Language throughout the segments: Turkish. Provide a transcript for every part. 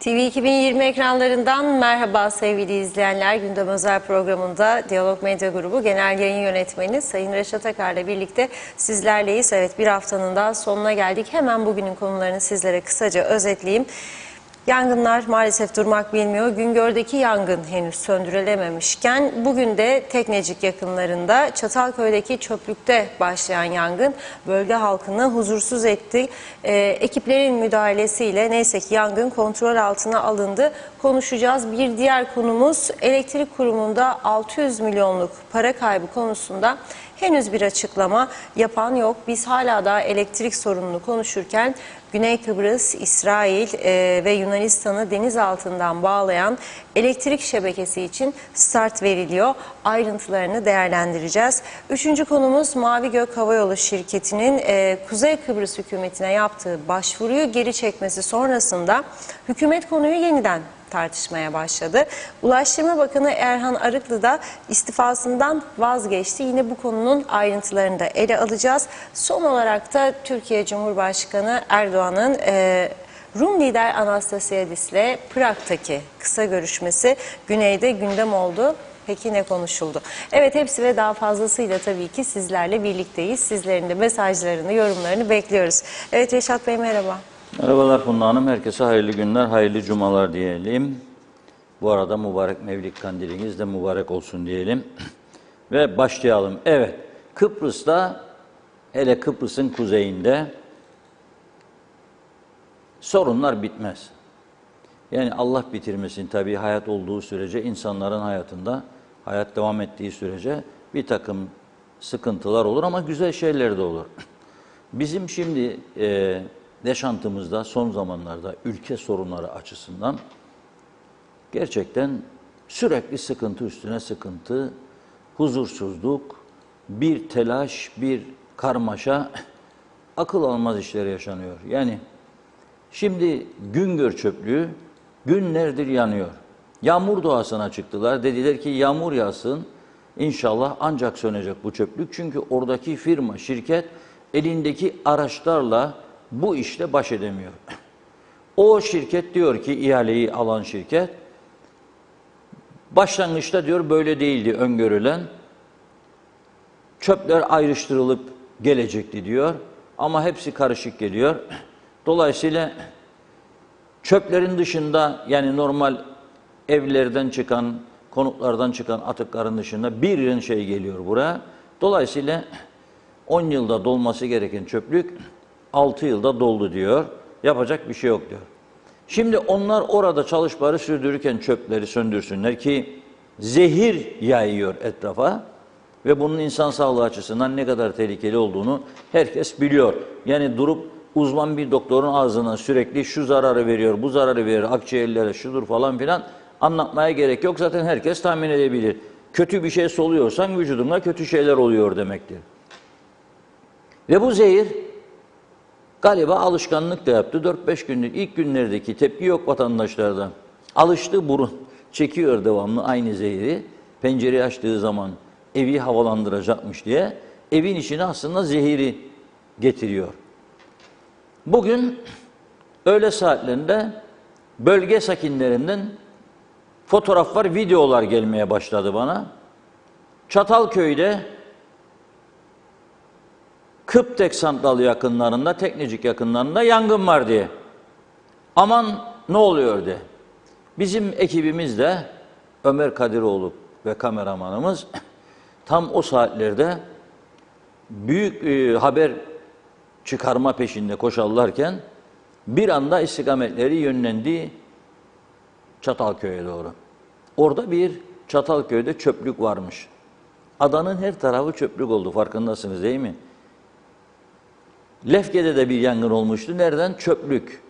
TV 2020 ekranlarından merhaba sevgili izleyenler. Gündem Özel programında Diyalog Medya Grubu Genel Yayın Yönetmeni Sayın Reşat Akar'la birlikte sizlerleyiz. Evet, bir haftanın daha sonuna geldik. Hemen bugünün konularını sizlere kısaca özetleyeyim. Yangınlar maalesef durmak bilmiyor. Güngör'deki yangın henüz söndürülememişken bugün de Teknecik yakınlarında Çatalköy'deki çöplükte başlayan yangın bölge halkını huzursuz etti. Ekiplerin müdahalesiyle neyse ki yangın kontrol altına alındı. Konuşacağız. Bir diğer konumuz elektrik kurumunda 600 milyonluk para kaybı konusunda henüz bir açıklama yapan yok. Biz hala da elektrik sorununu konuşurken Güney Kıbrıs, İsrail ve Yunanistan'ı deniz altından bağlayan elektrik şebekesi için start veriliyor. Ayrıntılarını değerlendireceğiz. Üçüncü konumuz Mavi Gök Havayolu Şirketi'nin Kuzey Kıbrıs hükümetine yaptığı başvuruyu geri çekmesi sonrasında hükümet konuyu yeniden tartışmaya başladı. Ulaştırma Bakanı Erhan Arıklı da istifasından vazgeçti. Yine bu konunun ayrıntılarını da ele alacağız. Son olarak da Türkiye Cumhurbaşkanı Erdoğan'ın Rum lider Anastasiadis'le Prag'taki kısa görüşmesi güneyde gündem oldu. Peki ne konuşuldu? Evet, hepsi ve daha fazlasıyla tabii ki sizlerle birlikteyiz. Sizlerin de mesajlarını, yorumlarını bekliyoruz. Evet Reşat Bey, merhaba. Merhabalar Funda Hanım. Herkese hayırlı günler, hayırlı cumalar diyelim. Bu arada mübarek Mevlid kandiliniz de mübarek olsun diyelim. Ve başlayalım. Evet, Kıbrıs'ta, hele Kıbrıs'ın kuzeyinde sorunlar bitmez. Yani Allah bitirmesin tabii, hayat olduğu sürece, insanların hayatında, hayat devam ettiği sürece bir takım sıkıntılar olur ama güzel şeyler de olur. Bizim şimdi yaşantımızda son zamanlarda ülke sorunları açısından gerçekten sürekli sıkıntı üstüne sıkıntı, huzursuzluk, bir telaş, bir karmaşa, akıl almaz işler yaşanıyor. Yani şimdi Güngör çöplüğü günlerdir yanıyor. Yağmur duasına çıktılar. Dediler ki yağmur yağsın, İnşallah ancak sönecek bu çöplük. Çünkü oradaki firma, şirket elindeki araçlarla bu işle baş edemiyor. O şirket diyor ki, ihaleyi alan şirket, başlangıçta diyor böyle değildi öngörülen. Çöpler ayrıştırılıp gelecekti diyor. Ama hepsi karışık geliyor. Dolayısıyla çöplerin dışında, yani normal evlerden çıkan, konutlardan çıkan atıkların dışında bir şey geliyor buraya. Dolayısıyla 10 yılda dolması gereken çöplük 6 yılda doldu diyor. Yapacak bir şey yok diyor. Şimdi onlar orada çalışmaları sürdürürken çöpleri söndürsünler ki zehir yayıyor etrafa ve bunun insan sağlığı açısından ne kadar tehlikeli olduğunu herkes biliyor. Yani durup uzman bir doktorun ağzına sürekli şu zararı veriyor, bu zararı veriyor, akciğerlere şudur falan filan anlatmaya gerek yok. Zaten herkes tahmin edebilir. Kötü bir şey soluyorsan vücudunda kötü şeyler oluyor demektir. Ve bu zehir galiba alışkanlık da yaptı. 4-5 günlük ilk günlerdeki tepki yok vatandaşlardan. Alıştı, burun çekiyor devamlı aynı zehri. Pencereyi açtığı zaman evi havalandıracakmış diye evin içine aslında zehiri getiriyor. Bugün öğle saatlerinde bölge sakinlerinden fotoğraflar, videolar gelmeye başladı bana. Çatalköy'de Kıptek santralı yakınlarında, Teknecik yakınlarında yangın var diye. Aman ne oluyor diye. Bizim ekibimiz de Ömer Kadiroğlu ve kameramanımız tam o saatlerde büyük haber çıkarma peşinde koşarlarken bir anda istikametleri yönlendi Çatalköy'e doğru. Orada bir Çatalköy'de çöplük varmış. Adanın her tarafı çöplük oldu, farkındasınız değil mi? Lefke'de de bir yangın olmuştu. Nereden? Çöplük.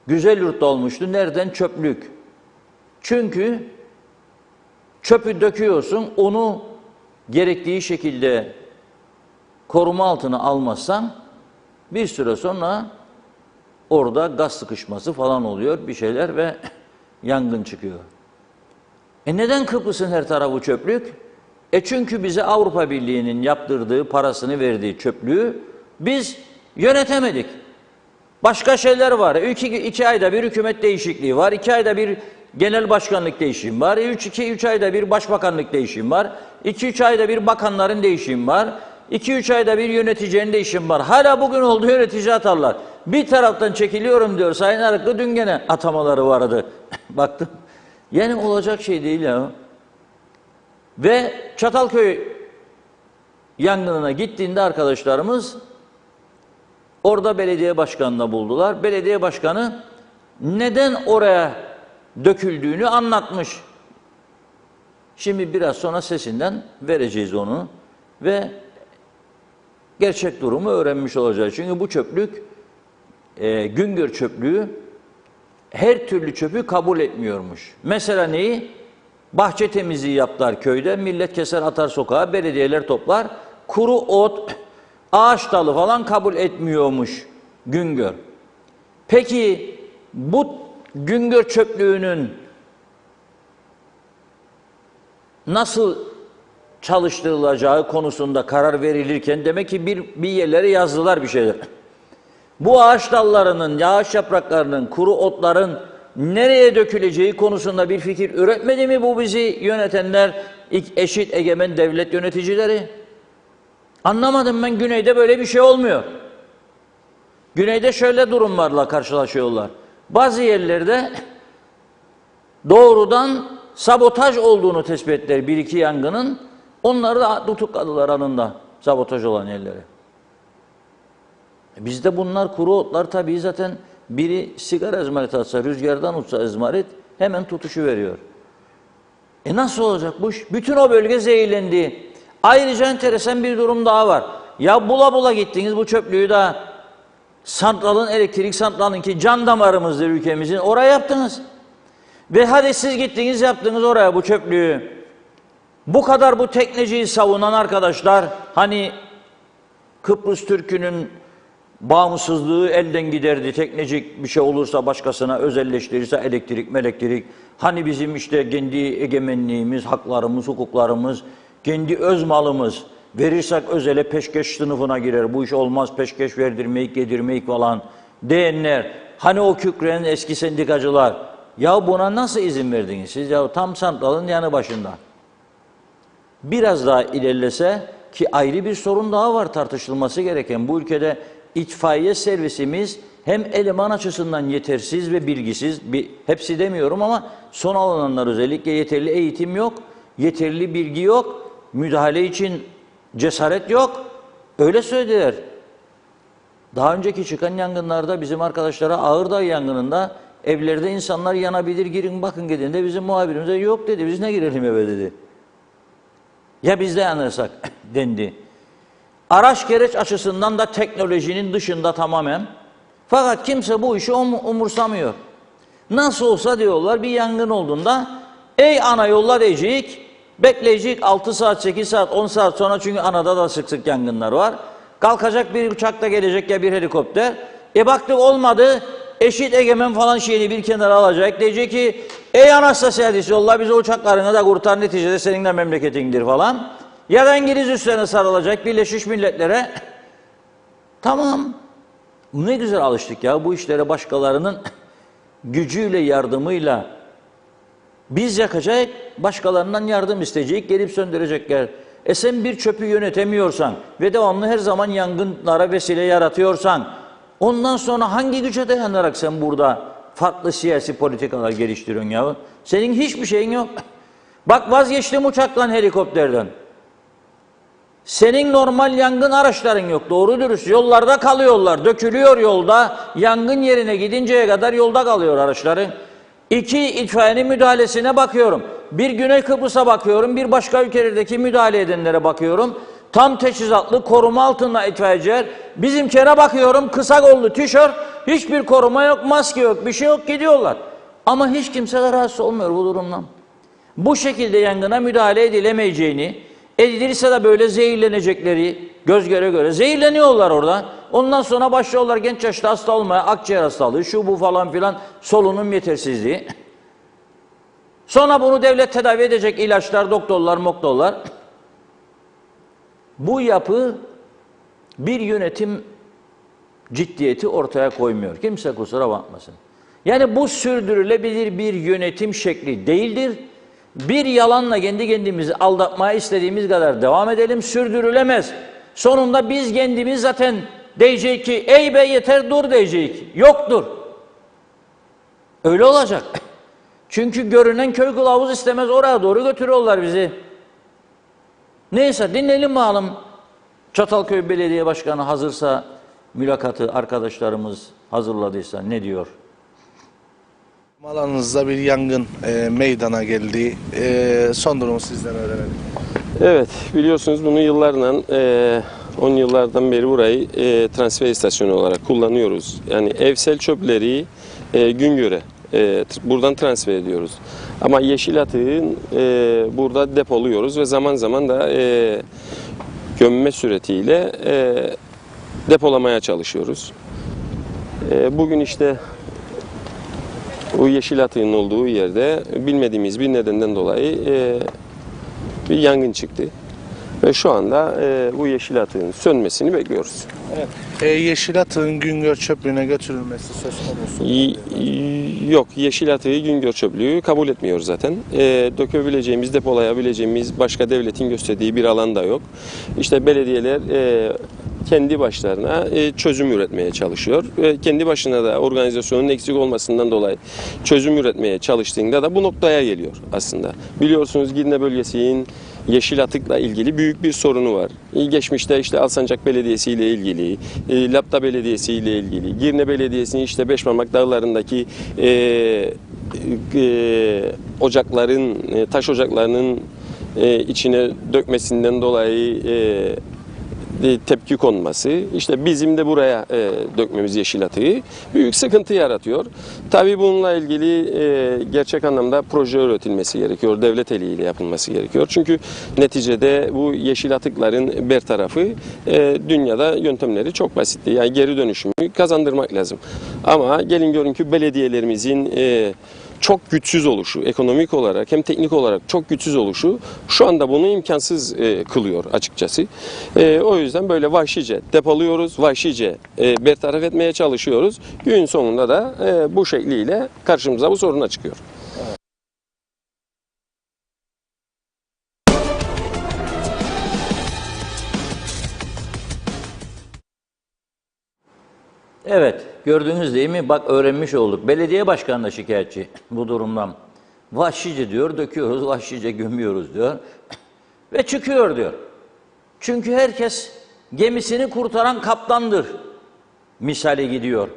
Güzelyurt'ta olmuştu. Nereden? Çöplük. Çünkü çöpü döküyorsun, onu gerektiği şekilde koruma altına almazsan bir süre sonra orada gaz sıkışması falan oluyor, bir şeyler ve yangın çıkıyor. Neden Kıbrıs'ın her tarafı çöplük? Çünkü bize Avrupa Birliği'nin yaptırdığı, parasını verdiği çöplüğü biz yönetemedik. Başka şeyler var. İki ayda bir hükümet değişikliği var. 2 ayda bir genel başkanlık değişimi var. 3 ayda bir başbakanlık değişimi var. 2-3 ayda bir bakanların değişimi var. 2-3 ayda bir yöneticinin değişimi var. Hala bugün oldu yönetici atarlar. Bir taraftan çekiliyorum diyor Sayın Arıklı, dün gene atamaları vardı. Baktım. Yani olacak şey değil ya. Ve Çatalköy yangınına gittiğinde arkadaşlarımız orada belediye başkanını buldular. Belediye başkanı neden oraya döküldüğünü anlatmış. Şimdi biraz sonra sesinden vereceğiz onu ve gerçek durumu öğrenmiş olacağız. Çünkü bu çöplük, Güngör çöplüğü her türlü çöpü kabul etmiyormuş. Mesela neyi? Bahçe temizliği yaptılar köyde, millet keser atar sokağa, belediyeler toplar. Kuru ot, ağaç dalı falan kabul etmiyormuş Güngör. Peki bu Güngör çöplüğünün nasıl çalıştırılacağı konusunda karar verilirken demek ki bir yerlere yazdılar bir şeyler. Bu ağaç dallarının, ağaç yapraklarının, kuru otların nereye döküleceği konusunda bir fikir üretmedi mi bu bizi yönetenler, eşit egemen devlet yöneticileri? Anlamadım ben, Güney'de böyle bir şey olmuyor. Güney'de şöyle durumlarla karşılaşıyorlar. Bazı yerlerde doğrudan sabotaj olduğunu tespit ettiler bir iki yangının. Onları da tutukladılar anında, sabotaj olan yerleri. Bizde bunlar kuru otlar tabii, zaten biri sigara izmarit atsa, rüzgardan uçsa izmarit hemen tutuşu veriyor. Nasıl olacak bu iş? Bütün o bölge zehirlendi. Ayrıca enteresan bir durum daha var. Ya bula bula gittiniz bu çöplüğü de santralın, elektrik santralının ki can damarımızdır ülkemizin, oraya yaptınız. Ve hadi siz gittiniz yaptınız oraya bu çöplüğü. Bu kadar bu tekneciyi savunan arkadaşlar, hani Kıbrıs Türk'ünün bağımsızlığı elden giderdi, teknecik bir şey olursa başkasına özelleştirirse elektrik, hani bizim işte kendi egemenliğimiz, haklarımız, hukuklarımız, kendi öz malımız, verirsek özele peşkeş sınıfına girer, bu iş olmaz, peşkeş verdirmeyik, yedirmeyik falan diyenler, hani o kükreyen eski sendikacılar, ya buna nasıl izin verdiniz siz? Ya tam santralın yanı başında. Biraz daha ilerlese ki ayrı bir sorun daha var tartışılması gereken. Bu ülkede itfaiye servisimiz hem eleman açısından yetersiz ve bilgisiz, hepsi demiyorum ama son alanlar özellikle yeterli eğitim yok, yeterli bilgi yok, müdahale için cesaret yok. Öyle söylediler. Daha önceki çıkan yangınlarda bizim arkadaşlara Ağırdağ yangınında evlerde insanlar yanabilir, girin bakın dediğinde bizim muhabirimize yok dedi, biz ne girelim eve dedi. Ya biz de yanırsak dendi. Araç gereç açısından da teknolojinin dışında tamamen. Fakat kimse bu işi umursamıyor. Nasıl olsa diyorlar bir yangın olduğunda ey ana yolla diyecek, bekleyecek 6 saat, 8 saat, 10 saat sonra, çünkü anada da sık sık yangınlar var. Kalkacak bir uçak da gelecek ya bir helikopter. Baktık olmadı, eşit egemen falan şeyini bir kenara alacak. Diyecek ki ey Anastasiadis yolla bize uçaklarını da kurtar, neticede senin de memleketindir falan. Ya da İngiliz üslerine sarılacak Birleşmiş Milletler'e. Tamam. Ne güzel alıştık ya bu işlere, başkalarının gücüyle, yardımıyla. Biz yakacak, başkalarından yardım isteyecek, gelip söndürecekler. Sen bir çöpü yönetemiyorsan ve devamlı her zaman yangınlara vesile yaratıyorsan, ondan sonra hangi güce dayanarak sen burada farklı siyasi politikalar geliştiriyorsun ya? Senin hiçbir şeyin yok. Bak vazgeçtim uçaktan, helikopterden. Senin normal yangın araçların yok. Doğru dürüst yollarda kalıyorlar. Dökülüyor yolda. Yangın yerine gidinceye kadar yolda kalıyor araçların. 2 itfaiyenin müdahalesine bakıyorum. Bir Güney Kıbrıs'a bakıyorum. Bir başka ülkelerdeki müdahale edenlere bakıyorum. Tam teçhizatlı, koruma altında itfaiyeciler. Bizimkine bakıyorum, kısa kollu tişört, hiçbir koruma yok, maske yok, bir şey yok, gidiyorlar. Ama hiç kimse de rahatsız olmuyor bu durumdan. Bu şekilde yangına müdahale edilemeyeceğini, edilirse de böyle zehirlenecekleri göz göre göre zehirleniyorlar orada. Ondan sonra başlıyorlar genç yaşta hasta olmaya, akciğer hastalığı, şu bu falan filan, solunum yetersizliği. Sonra bunu devlet tedavi edecek ilaçlar, doktorlar, moktorlar. Bu yapı bir yönetim ciddiyeti ortaya koymuyor. Kimse kusura bakmasın. Yani bu sürdürülebilir bir yönetim şekli değildir. Bir yalanla kendi kendimizi aldatmaya istediğimiz kadar devam edelim, sürdürülemez. Sonunda biz kendimiz zaten diyecek ki, ey be yeter dur diyecek. Yoktur. Öyle olacak. Çünkü görünen köy kılavuz istemez, oraya doğru götürüyorlar bizi. Neyse dinleyelim bakalım. Çatalköy Belediye Başkanı hazırsa, mülakatı arkadaşlarımız hazırladıysa ne diyor? Alanınızda bir yangın meydana geldi. Son durumu sizden öğrenelim. Evet, biliyorsunuz bunu yıllarla, 10 yıllardan beri burayı transfer istasyonu olarak kullanıyoruz. Yani evsel çöpleri Güngör'e buradan transfer ediyoruz. Ama yeşil atığın burada depoluyoruz ve zaman zaman da gömme suretiyle depolamaya çalışıyoruz. Bugün işte bu yeşil atığın olduğu yerde bilmediğimiz bir nedenden dolayı bir yangın çıktı. Ve şu anda bu yeşil atığın sönmesini bekliyoruz. Evet. Yeşil atığın Güngör çöplüğüne götürülmesi söz konusu. Yok, yeşil atığı Güngör çöplüğü kabul etmiyor zaten. Dökebileceğimiz, depolayabileceğimiz başka devletin gösterdiği bir alan da yok. İşte belediyeler kendi başlarına çözüm üretmeye çalışıyor. Kendi başına da organizasyonun eksik olmasından dolayı çözüm üretmeye çalıştığında da bu noktaya geliyor aslında. Biliyorsunuz Girne bölgesinin yeşil atıkla ilgili büyük bir sorunu var. Geçmişte işte Alsancak Belediyesi ile ilgili, Lapta Belediyesi ile ilgili, Girne Belediyesi'nin işte Beşparmak Dağları'ndaki ocakların, taş ocaklarının içine dökmesinden dolayı tepki konması, işte bizim de buraya dökmemiz yeşil atığı büyük sıkıntı yaratıyor. Tabii bununla ilgili gerçek anlamda proje üretilmesi gerekiyor, devlet eliyle yapılması gerekiyor. Çünkü neticede bu yeşil atıkların bertarafı dünyada yöntemleri çok basitti. Yani geri dönüşümü kazandırmak lazım. Ama gelin görün ki belediyelerimizin çok güçsüz oluşu, ekonomik olarak hem teknik olarak çok güçsüz oluşu şu anda bunu imkansız kılıyor açıkçası. O yüzden böyle vahşice depoluyoruz, vahşice bertaraf etmeye çalışıyoruz. Gün sonunda da bu şekliyle karşımıza bu soruna çıkıyor. Evet, gördünüz değil mi? Bak öğrenmiş olduk. Belediye başkanı da şikayetçi bu durumdan. Vahşice diyor, döküyoruz, vahşice gömüyoruz diyor. Ve çıkıyor diyor. Çünkü herkes gemisini kurtaran kaptandır misali gidiyor.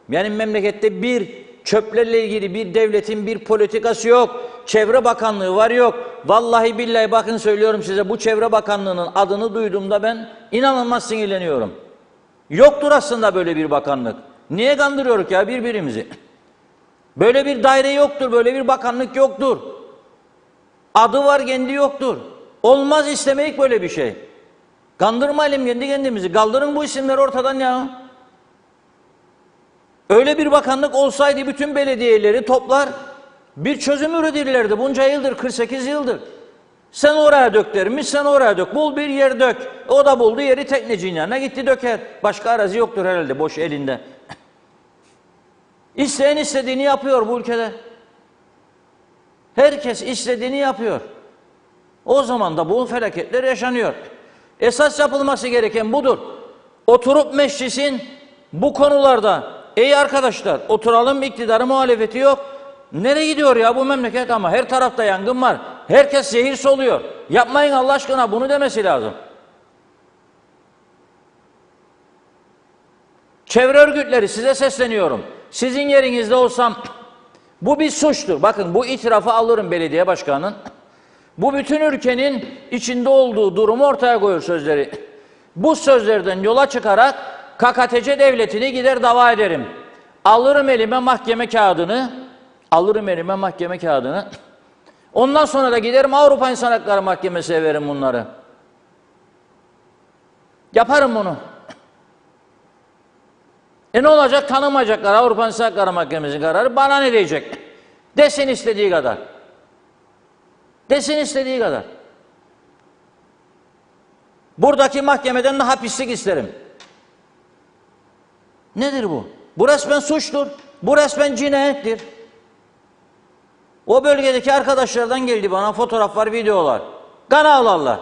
Yani memlekette bir çöplerle ilgili bir devletin bir politikası yok. Çevre Bakanlığı var yok. Vallahi billahi bakın söylüyorum size, bu Çevre Bakanlığı'nın adını duyduğumda ben inanılmaz sinirleniyorum. Yoktur aslında böyle bir bakanlık. Niye kandırıyoruz ya birbirimizi? Böyle bir daire yoktur, böyle bir bakanlık yoktur. Adı var, kendi yoktur. Olmaz, istemeyik böyle bir şey. Kandırmayalım kendi kendimizi. Kaldırın bu isimleri ortadan ya. Öyle bir bakanlık olsaydı bütün belediyeleri toplar, bir çözüm üretirlerdi. Bunca yıldır, 48 yıldır. Sen oraya dök dermiş, sen oraya dök. Bul bir yer dök. O da buldu yeri tekneciğin yanına gitti döker. Başka arazi yoktur herhalde boş elinde. İsteyen istediğini yapıyor bu ülkede. Herkes istediğini yapıyor. O zaman da bu felaketler yaşanıyor. Esas yapılması gereken budur. Oturup meclisin bu konularda, ey arkadaşlar oturalım, iktidarı muhalefeti yok. Nereye gidiyor ya bu memleket? Ama her tarafta yangın var. Herkes zehir soluyor. Yapmayın Allah aşkına, bunu demesi lazım. Çevre örgütleri, size sesleniyorum. Sizin yerinizde olsam bu bir suçtur. Bakın, bu itirafı alırım belediye başkanının. Bu bütün ülkenin içinde olduğu durumu ortaya koyuyor sözleri. Bu sözlerden yola çıkarak KKTC devletini gider dava ederim. Alırım elime mahkeme kağıdını. Ondan sonra da giderim Avrupa İnsan Hakları Mahkemesi'ne veririm bunları. Yaparım bunu. Ne olacak? Tanımayacaklar. Avrupa İnsan Hakları Mahkemesi'nin kararı bana ne diyecek? Desin istediği kadar. Desin istediği kadar. Buradaki mahkemeden de hapislik isterim. Nedir bu? Bu resmen suçtur. Bu resmen cinayettir. O bölgedeki arkadaşlardan geldi bana fotoğraflar, videolar. Kan ağlarlar.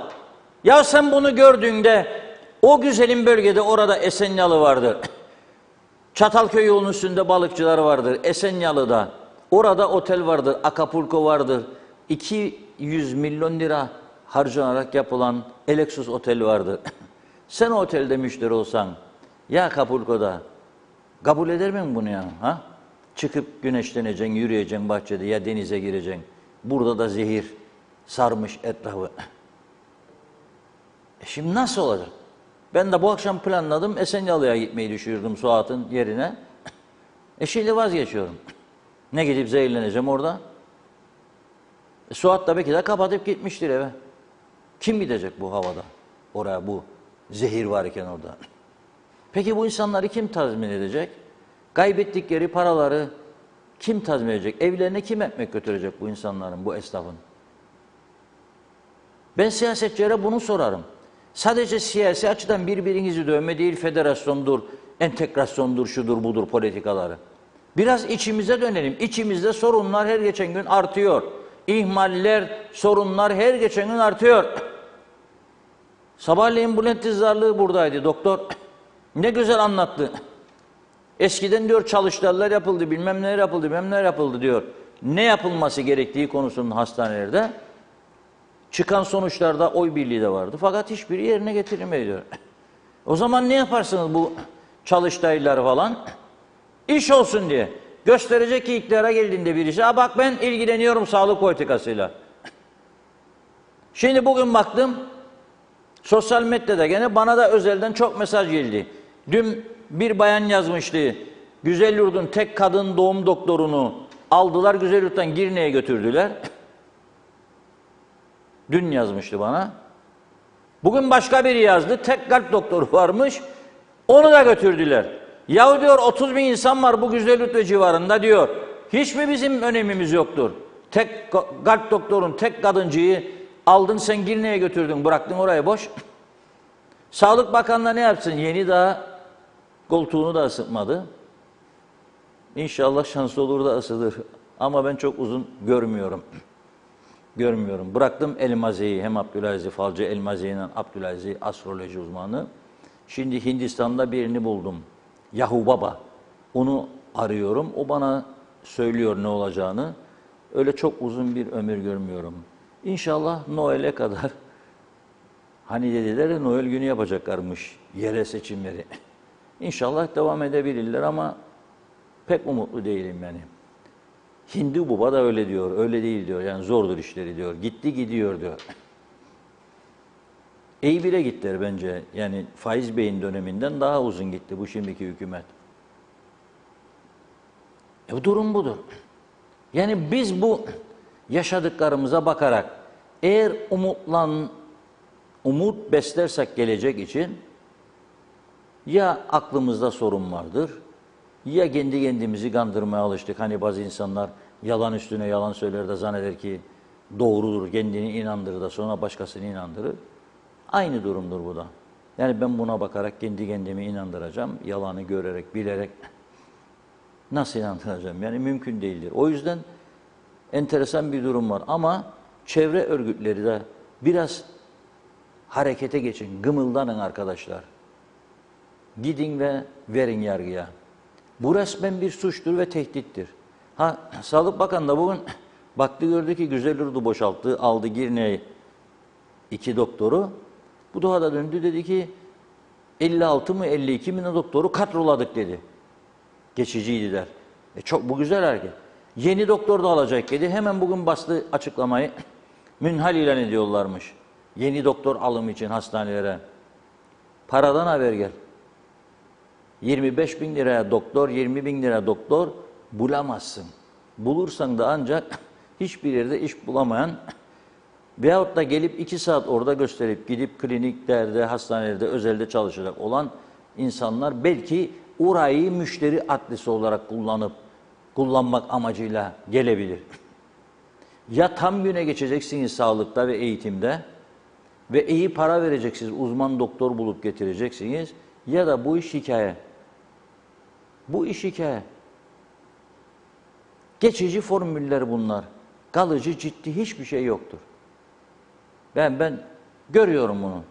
Ya sen bunu gördüğünde o güzelim bölgede orada Esenyalı vardır. Çatalköy yolunun üstünde balıkçılar vardır. Esenyalı'da. Orada otel vardır. Acapulco vardır. 200 milyon lira harcanarak yapılan Alexis Otel vardır. Sen o otelde müşteri olsan ya Acapulco'da kabul eder mi bunu ya? Ha? Çıkıp güneşleneceksin, yürüyeceksin bahçede ya denize gireceksin. Burada da zehir sarmış etrafı. Şimdi nasıl olacak? Ben de bu akşam planladım, Esenyalı'ya gitmeyi düşünürdüm Suat'ın yerine. Şimdi vazgeçiyorum. Ne gidip zehirleneceğim orada? Suat da belki de kapatıp gitmiştir eve. Kim gidecek bu havada? Oraya bu zehir varken orada. Peki bu insanları kim tazmin edecek? Kaybettikleri paraları kim tazmin edecek? Evlerine kim ekmek götürecek bu insanların, bu esnafın? Ben siyasetçilere bunu sorarım. Sadece siyasi açıdan birbirinizi dövme değil, federasyondur, entegrasyondur, şudur budur politikaları. Biraz içimize dönelim. İçimizde sorunlar her geçen gün artıyor. İhmaller, sorunlar her geçen gün artıyor. Sabahleyin Bülent Dizdarlı buradaydı doktor. Ne güzel anlattı. Eskiden diyor çalıştaylar yapıldı, bilmem neler yapıldı, bilmem neler yapıldı diyor. Ne yapılması gerektiği konusunda hastanelerde çıkan sonuçlarda oy birliği de vardı. Fakat hiçbiri yerine getirilmedi diyor. O zaman ne yaparsınız bu çalıştaylar falan? İş olsun diye. Gösterecek ki iktidara geldiğinde birisi, ha bak ben ilgileniyorum sağlık politikasıyla. Şimdi bugün baktım, sosyal medyada gene bana da özelden çok mesaj geldi. Dün bir bayan yazmıştı. Güzelyurt'un tek kadın doğum doktorunu aldılar, Güzelyurt'tan Girne'ye götürdüler. Dün yazmıştı bana. Bugün başka biri yazdı. Tek kalp doktoru varmış. Onu da götürdüler. Yahu diyor 30 bin insan var bu Güzelyurt ve civarında diyor. Hiç mi bizim önemimiz yoktur? Tek kalp doktorun tek kadıncıyı aldın sen Girne'ye götürdün, bıraktın orayı boş. Sağlık Bakanlığı ne yapsın? Yeni daha koltuğunu da ısıtmadı. İnşallah şanslı olur da ısıtır. Ama ben çok uzun görmüyorum. Görmüyorum. Bıraktım Elmazi'yi, hem Abdülaziz Falcı, Elmazi'yle Abdülaziz astroloji uzmanı. Şimdi Hindistan'da birini buldum. Yahu Baba. Onu arıyorum. O bana söylüyor ne olacağını. Öyle çok uzun bir ömür görmüyorum. İnşallah Noel'e kadar, hani dediler ya Noel günü yapacaklarmış yerel seçimleri. İnşallah devam edebilirler ama pek umutlu değilim yani. Hindu Baba da öyle diyor, öyle değil diyor. Yani zordur işleri diyor. Gitti gidiyor diyor. İyi bile gittiler bence. Yani Faiz Bey'in döneminden daha uzun gitti bu şimdiki hükümet. Bu durum budur. Yani biz bu yaşadıklarımıza bakarak eğer umut beslersek gelecek için ya aklımızda sorun vardır ya kendi kendimizi kandırmaya alıştık. Hani bazı insanlar yalan üstüne yalan söyler de zanneder ki doğrudur, kendini inandırır da sonra başkasını inandırır. Aynı durumdur bu da. Yani ben buna bakarak kendi kendimi inandıracağım. Yalanı görerek, bilerek nasıl inandıracağım? Yani mümkün değildir. O yüzden enteresan bir durum var. Ama çevre örgütleri de biraz harekete geçin, gımıldanın arkadaşlar. Gidin ve verin yargıya. Bu resmen bir suçtur ve tehdittir. Sağlık Bakanı da bugün baktı gördü ki Güzelyurt'u boşalttı, aldı Girne'ye 2 doktoru. Bu daha da döndü dedi ki 56 mı 52 mi doktoru kadroladık dedi. Geçiciydiler. Bu güzel hareket. Yeni doktor da alacak dedi. Hemen bugün bastı açıklamayı. Münhal ilan ediyorlarmış. Yeni doktor alımı için hastanelere. Paradan haber gel. 25 bin liraya doktor, 20 bin lira doktor bulamazsın. Bulursan da ancak hiçbir yerde iş bulamayan veyahut da gelip 2 saat orada gösterip gidip kliniklerde, hastanelerde, özelde çalışacak olan insanlar belki orayı müşteri adresi olarak kullanmak amacıyla gelebilir. Ya tam güne geçeceksiniz sağlıkta ve eğitimde ve iyi para vereceksiniz, uzman doktor bulup getireceksiniz ya da bu iş hikaye. Bu iş hikaye. Geçici formüller bunlar. Kalıcı, ciddi hiçbir şey yoktur. Ben görüyorum bunu.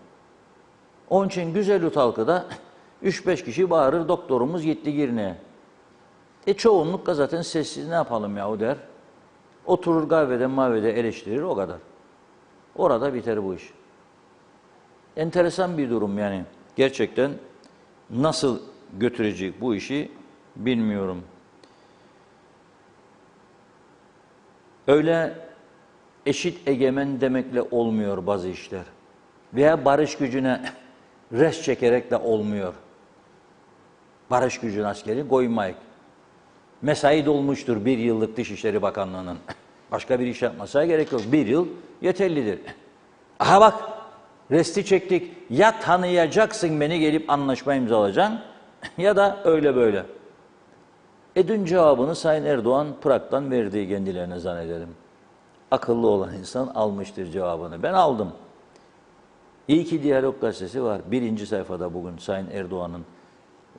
Onun için Güzelüt halkı da 3-5 kişi bağırır, doktorumuz gitti Girne'ye. Çoğunlukla zaten sessiz, ne yapalım ya o der. Oturur kahvede mahvede eleştirir, o kadar. Orada biter bu iş. Enteresan bir durum yani. Gerçekten nasıl götürecek bu işi bilmiyorum. Öyle eşit egemen demekle olmuyor bazı işler. Veya barış gücüne res çekerek de olmuyor. Barış gücün askeri koymayık. Mesai dolmuştur 1 yıllık Dışişleri Bakanlığı'nın. Başka bir iş yapmasına gerek yok. 1 yıl yeterlidir. Aha bak, resti çektik. Ya tanıyacaksın beni, gelip anlaşma imzalayacaksın ya da öyle böyle. Dün cevabını Sayın Erdoğan Prag'dan verdiği kendilerine zannederim. Akıllı olan insan almıştır cevabını. Ben aldım. İyi ki Diyalog Gazetesi var. 1. sayfada bugün Sayın Erdoğan'ın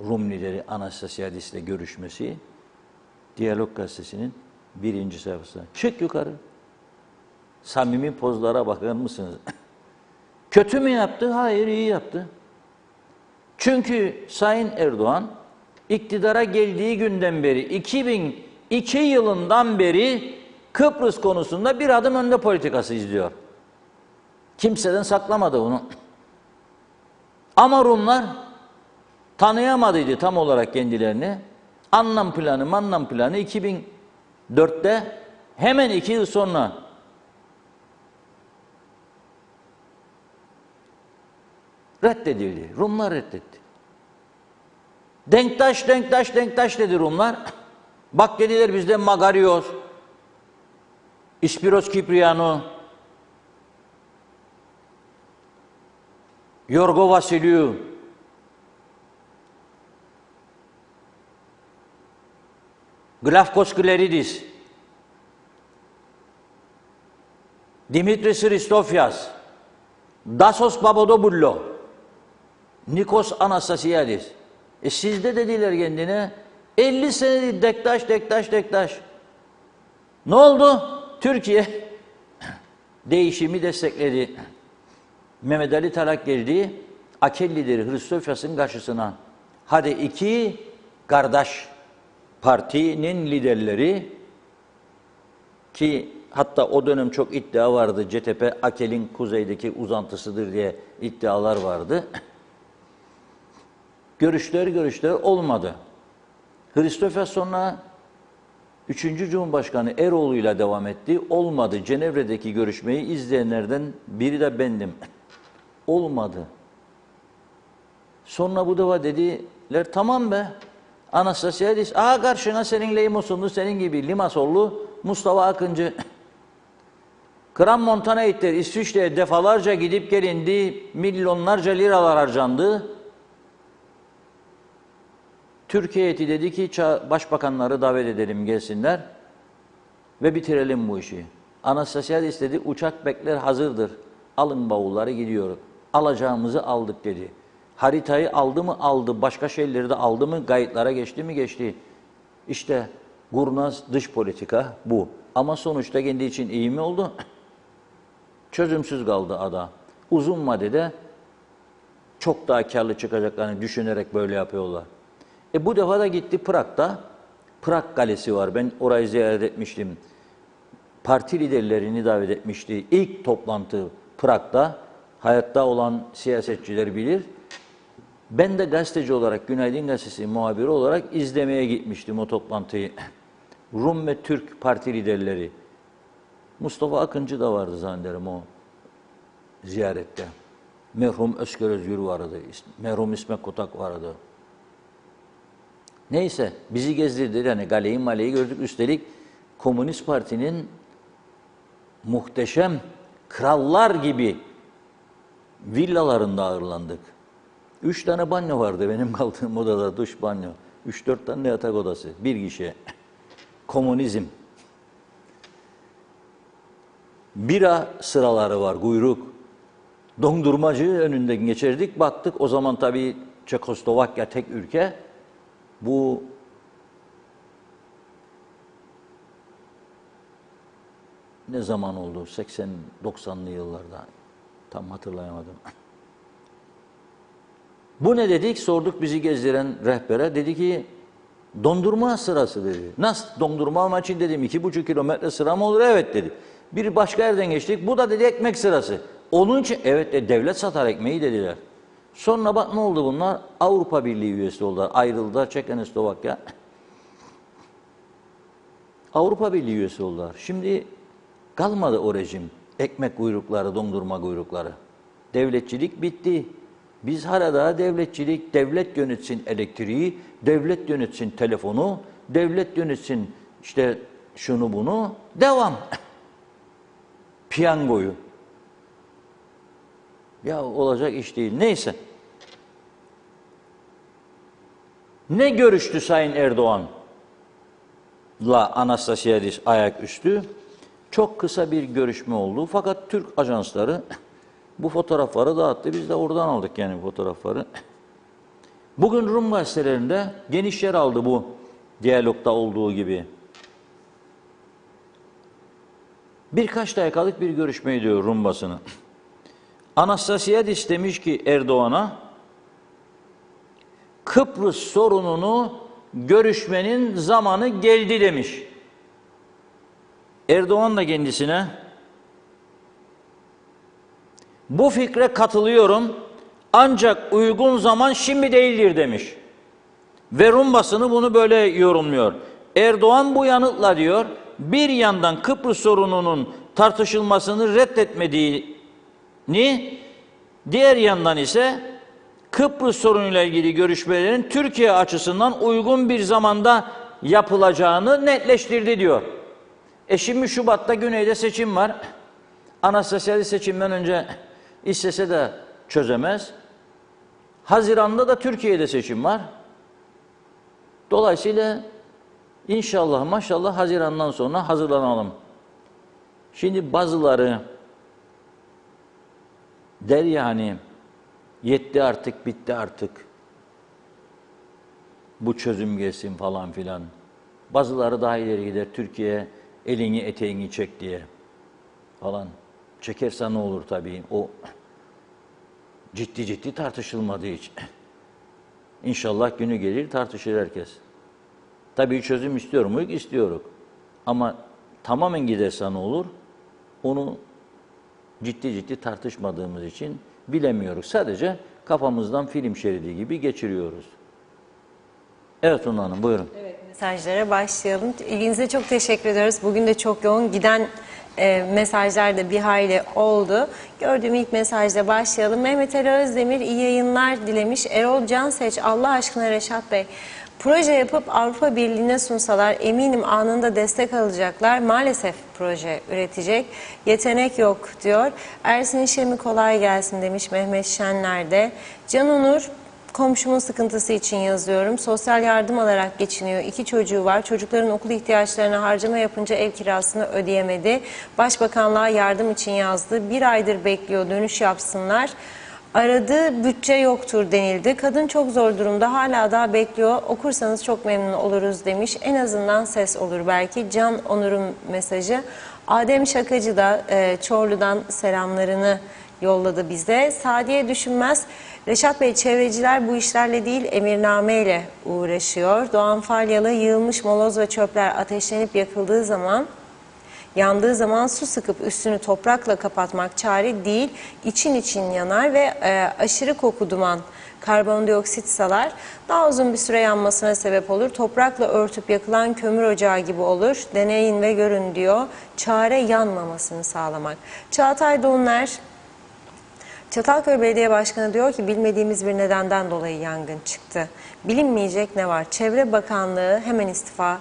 Rum lideri Anastasiadis ile görüşmesi. Diyalog Gazetesi'nin 1. sayfasında. Çık yukarı. Samimi pozlara bakar mısınız? Kötü mü yaptı? Hayır, iyi yaptı. Çünkü Sayın Erdoğan iktidara geldiği günden beri, 2002 yılından beri Kıbrıs konusunda bir adım önde politikası izliyor. Kimseden saklamadı bunu. Ama Rumlar tanıyamadıydı tam olarak kendilerini. Anlam planı 2004'te hemen 2 yıl sonra reddedildi. Rumlar reddetti. Denktaş dedi Rumlar. Bak dediler, bizde Magarios, İspiros Kipriano, Yorgo Vasiliou, Glafkos Kleridis, Dimitris Christofias, Dasos Papadopoulou, Nikos Anastasiadis. Sizde dediler kendine 50 senedir Denktaş. Ne oldu? Türkiye değişimi destekledi. Mehmet Ali Tarak geldi. Akel lideri Hristofias'ın karşısına. Hadi 2 kardeş partinin liderleri, ki hatta o dönem çok iddia vardı. CTP Akel'in kuzeydeki uzantısıdır diye iddialar vardı. Görüşler olmadı. Hristofias sonra 3. Cumhurbaşkanı Eroğlu'yla devam etti. Olmadı. Cenevre'deki görüşmeyi izleyenlerden biri de bendim. Olmadı. Sonra bu defa dediler, tamam be, Anastasiadis, karşına senin Leymosonlu, senin gibi Limasollu Mustafa Akıncı. Kram Montaneytler İsviçre'ye defalarca gidip gelindi, milyonlarca liralar harcandı. Türkiye heyeti dedi ki başbakanları davet edelim, gelsinler ve bitirelim bu işi. Anastasiadis dedi, uçak bekler, hazırdır. Alın bavulları, gidiyoruz. Alacağımızı aldık dedi. Haritayı aldı mı? Aldı. Başka şeyleri de aldı mı? Kayıtlara geçti mi? Geçti. İşte kurnaz dış politika bu. Ama sonuçta kendi için iyi mi oldu? Çözümsüz kaldı ada. Uzun vadede çok daha karlı çıkacaklarını düşünerek böyle yapıyorlar. Bu defa da gitti Prag'da. Prag Kalesi var. Ben orayı ziyaret etmiştim. Parti liderlerini davet etmişti. İlk toplantı Prag'da. Hayatta olan siyasetçiler bilir. Ben de gazeteci olarak, Günaydın Gazetesi muhabiri olarak izlemeye gitmiştim o toplantıyı. Rum ve Türk parti liderleri. Mustafa Akıncı da vardı zannederim o ziyarette. Merhum Özker Özgür vardı. Merhum İsmet Kotak vardı. Neyse, bizi gezdirdi. Yani Gale'yi Male'yi gördük. Üstelik Komünist Parti'nin muhteşem krallar gibi villalarında ağırlandık. 3 tane banyo vardı benim kaldığım odada, duş banyo. 3-4 tane yatak odası, bir gişe. Komünizm. Bira sıraları var, kuyruk. Dondurmacı önünden geçerdik, baktık. O zaman tabii Çekoslovakya tek ülke. Bu ne zaman oldu? 80-90'lı yıllarda. Tam hatırlayamadım. Bu ne dedik? Sorduk bizi gezdiren rehbere. Dedi ki dondurma sırası dedi. Nasıl dondurma almak için dedim 2,5 kilometre sıra mı olur? Evet dedi. Bir başka yerden geçtik. Bu da dedi ekmek sırası. Onun için evet devlet satar ekmeği dediler. Sonra bak ne oldu bunlar? Avrupa Birliği üyesi oldular. Ayrıldılar Çekoslovakya. Avrupa Birliği üyesi oldular. Şimdi kalmadı o rejim. Ekmek kuyrukları, dondurma kuyrukları. Devletçilik bitti. Biz hala devletçilik, devlet yönetsin elektriği, devlet yönetsin telefonu, devlet yönetsin işte şunu bunu, devam. Piyangoyu. Ya olacak iş değil. Neyse. Ne görüştü Sayın Erdoğan'la Anastasiadis ayaküstü? Çok kısa bir görüşme oldu. Fakat Türk ajansları bu fotoğrafları dağıttı. Biz de oradan aldık yani fotoğrafları. Bugün Rum gazetelerinde geniş yer aldı bu diyalogda olduğu gibi. Birkaç dakikalık bir görüşme diyor Rum basını. Anastasiadis demiş ki Erdoğan'a, Kıbrıs sorununu görüşmenin zamanı geldi demiş. Erdoğan da kendisine, bu fikre katılıyorum ancak uygun zaman şimdi değildir demiş. Ve Rum basını bunu böyle yorumluyor. Erdoğan bu yanıtla diyor, bir yandan Kıbrıs sorununun tartışılmasını reddetmediğini, diğer yandan ise Kıbrıs sorunuyla ilgili görüşmelerin Türkiye açısından uygun bir zamanda yapılacağını netleştirdi diyor. Şimdi Şubat'ta Güney'de seçim var. Anastasiadis seçimden önce istese de çözemez. Haziran'da da Türkiye'de seçim var. Dolayısıyla inşallah maşallah Haziran'dan sonra hazırlanalım. Şimdi bazıları der ya hani yetti artık, bitti artık. Bu çözüm gelsin falan filan. Bazıları daha ileri gider. Türkiye elini eteğini çek diye falan. Çekerse ne olur tabii. O ciddi tartışılmadığı için. İnşallah günü gelir tartışır herkes. Tabii çözüm istiyor muyuz? İstiyoruz. Ama tamamen giderse ne olur? Onu ciddi tartışmadığımız için bilemiyoruz. Sadece kafamızdan film şeridi gibi geçiriyoruz. Evet Suna Hanım buyurun. Evet, mesajlara başlayalım. İlginize çok teşekkür ediyoruz. Bugün de çok yoğun giden mesajlar da bir hayli oldu. Gördüğüm ilk mesajla başlayalım. Mehmet Ali Özdemir iyi yayınlar dilemiş. Erol Canseç, Allah aşkına Reşat Bey, proje yapıp Avrupa Birliği'ne sunsalar eminim anında destek alacaklar. Maalesef proje üretecek yetenek yok diyor. Ersin İşemi kolay gelsin demiş Mehmet Şenler de. Can Onur, komşumun sıkıntısı için yazıyorum. Sosyal yardım alarak geçiniyor. 2 çocuğu var. Çocukların okul ihtiyaçlarına harcama yapınca ev kirasını ödeyemedi. Başbakanlığa yardım için yazdı. 1 aydır bekliyor dönüş yapsınlar. Aradığı bütçe yoktur denildi. Kadın çok zor durumda, hala daha bekliyor. Okursanız çok memnun oluruz demiş. En azından ses olur belki. Can Onur'un mesajı. Adem Şakacı da Çorlu'dan selamlarını yolladı bize. Sadiye Düşünmez, Reşat Bey çevreciler bu işlerle değil emirnameyle uğraşıyor. Doğan Falyalı, yığılmış moloz ve çöpler ateşlenip yakıldığı zaman, yandığı zaman su sıkıp üstünü toprakla kapatmak çare değil, için yanar ve aşırı koku duman, karbondioksit salar, daha uzun bir süre yanmasına sebep olur. Toprakla örtüp yakılan kömür ocağı gibi olur. Deneyin ve görün diyor. Çare yanmamasını sağlamak. Çağatay Doğuner, Çatalköy Belediye Başkanı diyor ki bilmediğimiz bir nedenden dolayı yangın çıktı. Bilinmeyecek ne var? Çevre Bakanlığı hemen istifa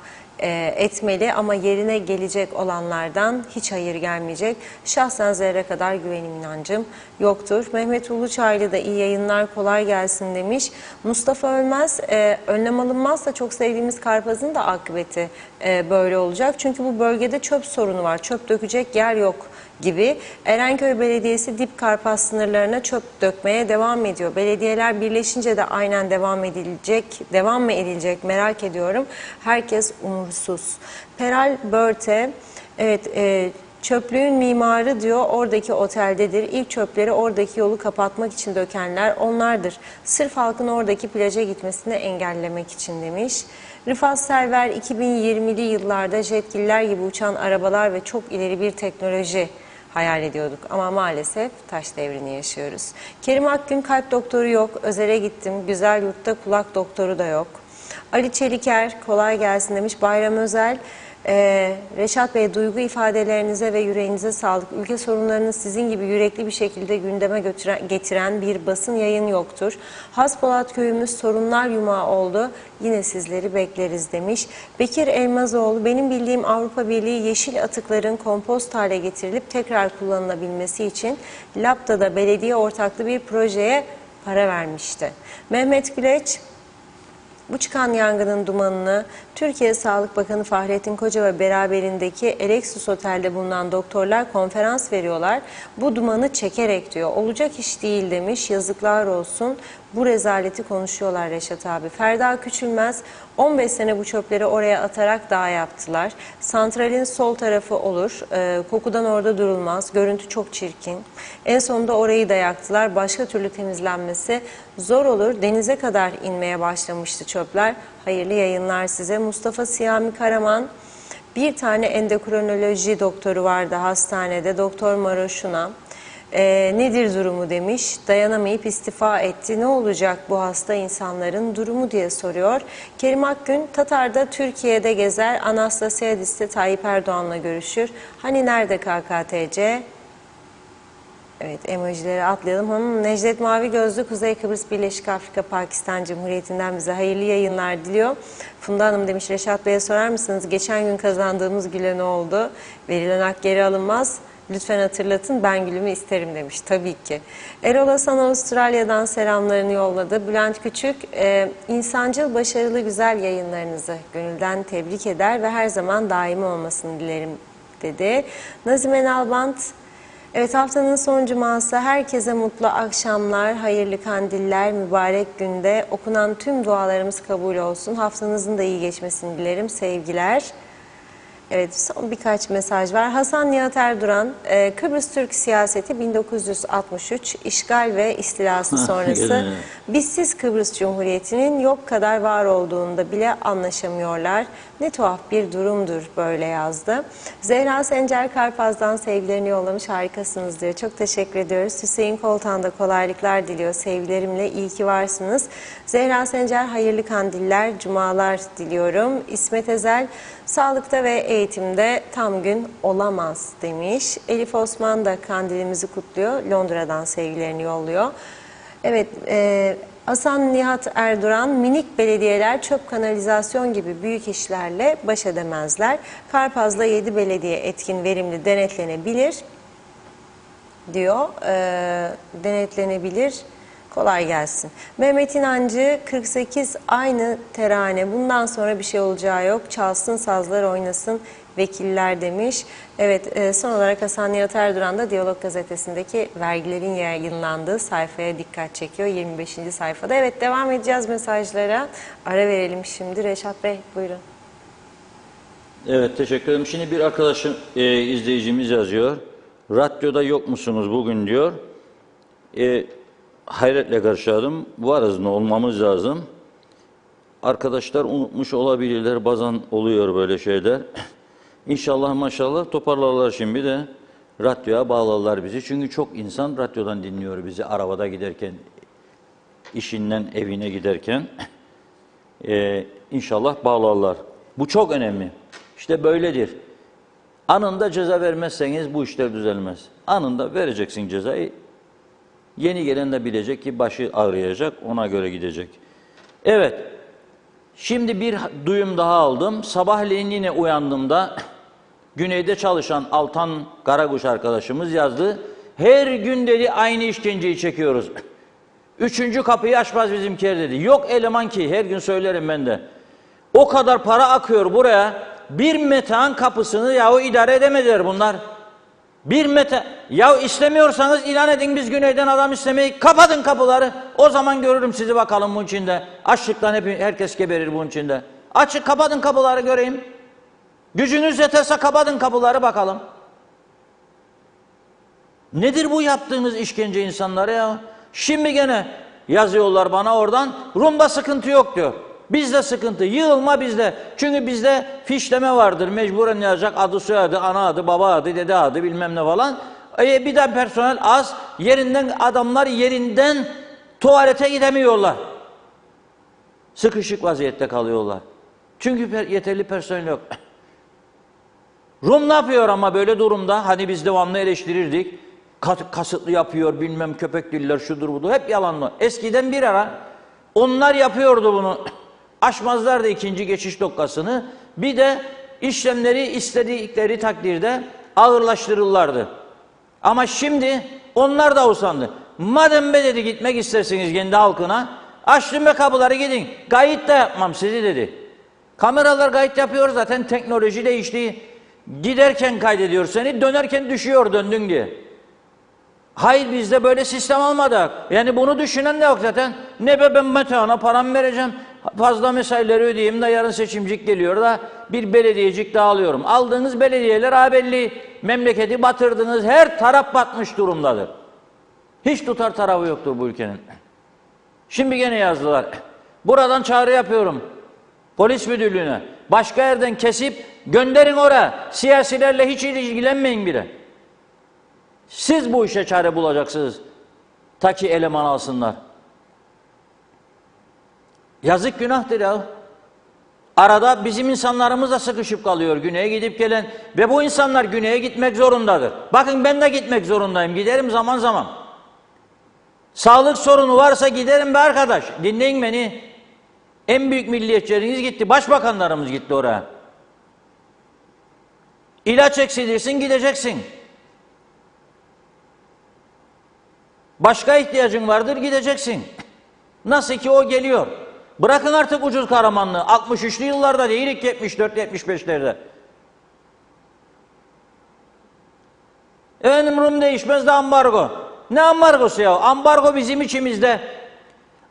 etmeli ama yerine gelecek olanlardan hiç hayır gelmeyecek. Şahsen zerre kadar güvenim inancım yoktur. Mehmet Uluçaylı da iyi yayınlar kolay gelsin demiş. Mustafa Ölmez, önlem alınmazsa çok sevdiğimiz Karpaz'ın da akıbeti böyle olacak. Çünkü bu bölgede çöp sorunu var. Çöp dökecek yer yok gibi. Erenköy Belediyesi dip Karpaz sınırlarına çöp dökmeye devam ediyor. Belediyeler birleşince de aynen devam mı edilecek merak ediyorum. Herkes umursuz. Peral Börte, evet, Çöplüğün mimarı diyor oradaki oteldedir. İlk çöpleri oradaki yolu kapatmak için dökenler onlardır. Sırf halkın oradaki plaja gitmesini engellemek için demiş. Rıfat Server 2020'li yıllarda jetgiller gibi uçan arabalar ve çok ileri bir teknoloji hayal ediyorduk ama maalesef taş devrini yaşıyoruz. Kerim Akgün kalp doktoru yok, özele gittim, güzel yurtta kulak doktoru da yok. Ali Çeliker kolay gelsin demiş. Bayram Özel, Reşat Bey duygu ifadelerinize ve yüreğinize sağlık. Ülke sorunlarını sizin gibi yürekli bir şekilde gündeme getiren bir basın yayın yoktur. Haspolat köyümüz sorunlar yumağı oldu. Yine sizleri bekleriz demiş. Bekir Elmazoğlu, benim bildiğim Avrupa Birliği yeşil atıkların kompost hale getirilip tekrar kullanılabilmesi için Lapta'da belediye ortaklı bir projeye para vermişti. Mehmet Güleç, bu çıkan yangının dumanını Türkiye Sağlık Bakanı Fahrettin Koca ve beraberindeki Alexis Otel'de bulunan doktorlar konferans veriyorlar. Bu dumanı çekerek diyor. Olacak iş değil demiş. Yazıklar olsun. Bu rezaleti konuşuyorlar Reşat abi. Ferda Küçülmez 15 sene bu çöpleri oraya atarak dağ yaptılar. Santralin sol tarafı olur. Kokudan orada durulmaz. Görüntü çok çirkin. En sonunda orayı da yaktılar. Başka türlü temizlenmesi zor olur. Denize kadar inmeye başlamıştı çöpler. Hayırlı yayınlar size. Mustafa Siyami Karaman, bir tane endokrinoloji doktoru vardı hastanede. Doktor Maroşuna. Nedir durumu demiş. Dayanamayıp istifa etti. Ne olacak bu hasta insanların durumu diye soruyor. Kerim Akgün, Tatar'da Türkiye'de gezer. Anastasiadis'te Tayyip Erdoğan'la görüşür. Hani nerede KKTC? Evet, emojileri atlayalım. Necdet Mavi Gözlü, Kuzey Kıbrıs Birleşik Afrika Pakistan Cumhuriyeti'nden bize hayırlı yayınlar diliyor. Funda Hanım demiş, Reşat Bey'e sorar mısınız? Geçen gün kazandığımız güle ne oldu? Verilen hak geri alınmaz. Lütfen hatırlatın, ben gülümü isterim demiş. Tabii ki. Erol Hasan Avustralya'dan selamlarını yolladı. Bülent Küçük, insancıl, başarılı, güzel yayınlarınızı gönülden tebrik eder ve her zaman daimi olmasını dilerim dedi. Nazime Nalbant, evet, haftanın son cuması, herkese mutlu akşamlar, hayırlı kandiller, mübarek günde okunan tüm dualarımız kabul olsun. Haftanızın da iyi geçmesini dilerim, sevgiler. Evet, son birkaç mesaj var. Hasan Nihat Erduran, Kıbrıs Türk siyaseti 1963 işgal ve istilası sonrası bizsiz Kıbrıs Cumhuriyeti'nin yok kadar var olduğunda bile anlaşamıyorlar. Ne tuhaf bir durumdur böyle yazdı. Zehra Sencer Karpaz'dan sevgilerini yollamış, harikasınız diyor. Çok teşekkür ediyoruz. Hüseyin Koltan da kolaylıklar diliyor. Sevgilerimle iyi ki varsınız. Zehra Sencer hayırlı kandiller, cumalar diliyorum. İsmet Ezel, sağlıkta ve eğitimde tam gün olamaz demiş. Elif Osman da kandilimizi kutluyor. Londra'dan sevgilerini yolluyor. Evet, Hasan Nihat Erduran, minik belediyeler çöp kanalizasyon gibi büyük işlerle baş edemezler. Karpaz'da 7 belediye etkin, verimli, denetlenebilir diyor. Denetlenebilir. Kolay gelsin. Mehmet İnancı 48 aynı terane. Bundan sonra bir şey olacağı yok. Çalsın sazlar oynasın vekiller demiş. Evet, son olarak Hasan Nihat Erduran da Diyalog Gazetesi'ndeki vergilerin yayınlandığı sayfaya dikkat çekiyor. 25. sayfada. Evet, devam edeceğiz mesajlara. Ara verelim şimdi. Reşat Bey buyurun. Evet, teşekkür ederim. Şimdi bir arkadaşım, izleyicimiz yazıyor. Radyoda yok musunuz bugün diyor. Hayretle karşıladım. Varız, ne olmamız lazım. Arkadaşlar unutmuş olabilirler. Bazen oluyor böyle şeyler. İnşallah maşallah toparlarlar şimdi de. Radyoya bağlarlar bizi. Çünkü çok insan radyodan dinliyor bizi. Arabada giderken, işinden evine giderken. İnşallah bağlarlar. Bu çok önemli. İşte böyledir. Anında ceza vermezseniz bu işler düzelmez. Anında vereceksin cezayı. Yeni gelen de bilecek ki başı ağrıyacak, ona göre gidecek. Evet, şimdi bir duyum daha aldım. Sabahleyin yine uyandığımda güneyde çalışan Altan Karakuş arkadaşımız yazdı. Her gün dedi aynı işkenceyi çekiyoruz. 3. kapıyı açmaz bizimkiler dedi. Yok eleman ki, her gün söylerim ben de. O kadar para akıyor buraya, bir metan kapısını yahu idare edemediler bunlar. Bir metre, ya istemiyorsanız ilan edin, biz güneyden adam istemeyi, kapatın kapıları. O zaman görürüm sizi bakalım bunun içinde. Açlıktan herkes geberir bunun içinde. Açık, kapatın kapıları göreyim. Gücünüz yeterse kapatın kapıları bakalım. Nedir bu yaptığınız işkence insanlara ya? Şimdi gene yazıyorlar bana oradan, Rum'da sıkıntı yok diyor. Bizde sıkıntı, yığılma bizde. Çünkü bizde fişleme vardır, mecburen yazacak adı, soyadı, ana adı, baba adı, dede adı bilmem ne falan. Bir de personel az, adamlar yerinden tuvalete gidemiyorlar. Sıkışık vaziyette kalıyorlar. Çünkü yeterli personel yok. Rum ne yapıyor ama böyle durumda? Hani biz devamlı eleştirirdik. Kasıtlı yapıyor, bilmem köpek diller, şudur budur. Hep yalanlı. Eskiden bir ara onlar yapıyordu bunu. Aşmazlardı ikinci geçiş nokkasını. Bir de işlemleri istedikleri takdirde ağırlaştırırlardı. Ama şimdi onlar da usandı. Madem be dedi gitmek istersiniz kendi halkına, açtım be kapıları gidin. Kayıt da yapmam sizi dedi. Kameralar kayıt yapıyor zaten, teknoloji değişti. Giderken kaydediyor seni, dönerken düşüyor döndün diye. Hayır, bizde böyle sistem olmadı. Yani bunu düşünen de yok zaten. Ne be ben Metehan'a param vereceğim. Fazla mesaileri ödeyeyim de yarın seçimcik geliyor da bir belediyecik daha alıyorum. Aldığınız belediyeler belli. Memleketi batırdınız. Her taraf batmış durumdadır. Hiç tutar tarafı yoktur bu ülkenin. Şimdi gene yazdılar. Buradan çağrı yapıyorum. Polis müdürlüğüne. Başka yerden kesip gönderin oraya. Siyasilerle hiç ilgilenmeyin bile. Siz bu işe çare bulacaksınız. Ta ki eleman alsınlar. Yazık, günahtır ya. Arada bizim insanlarımız da sıkışıp kalıyor güneye gidip gelen. Ve bu insanlar güneye gitmek zorundadır. Bakın ben de gitmek zorundayım. Giderim zaman zaman. Sağlık sorunu varsa giderim be arkadaş. Dinleyin beni. En büyük milliyetçileriniz gitti. Başbakanlarımız gitti oraya. İlaç eksilirsin gideceksin. Başka ihtiyacın vardır gideceksin. Nasıl ki o geliyor. Bırakın artık ucuz kahramanlığı. 63'lü yıllarda değilik, 74-75'lerde. Efendim Rum değişmez de ambargo. Ne ambargosu ya? Ambargo bizim içimizde.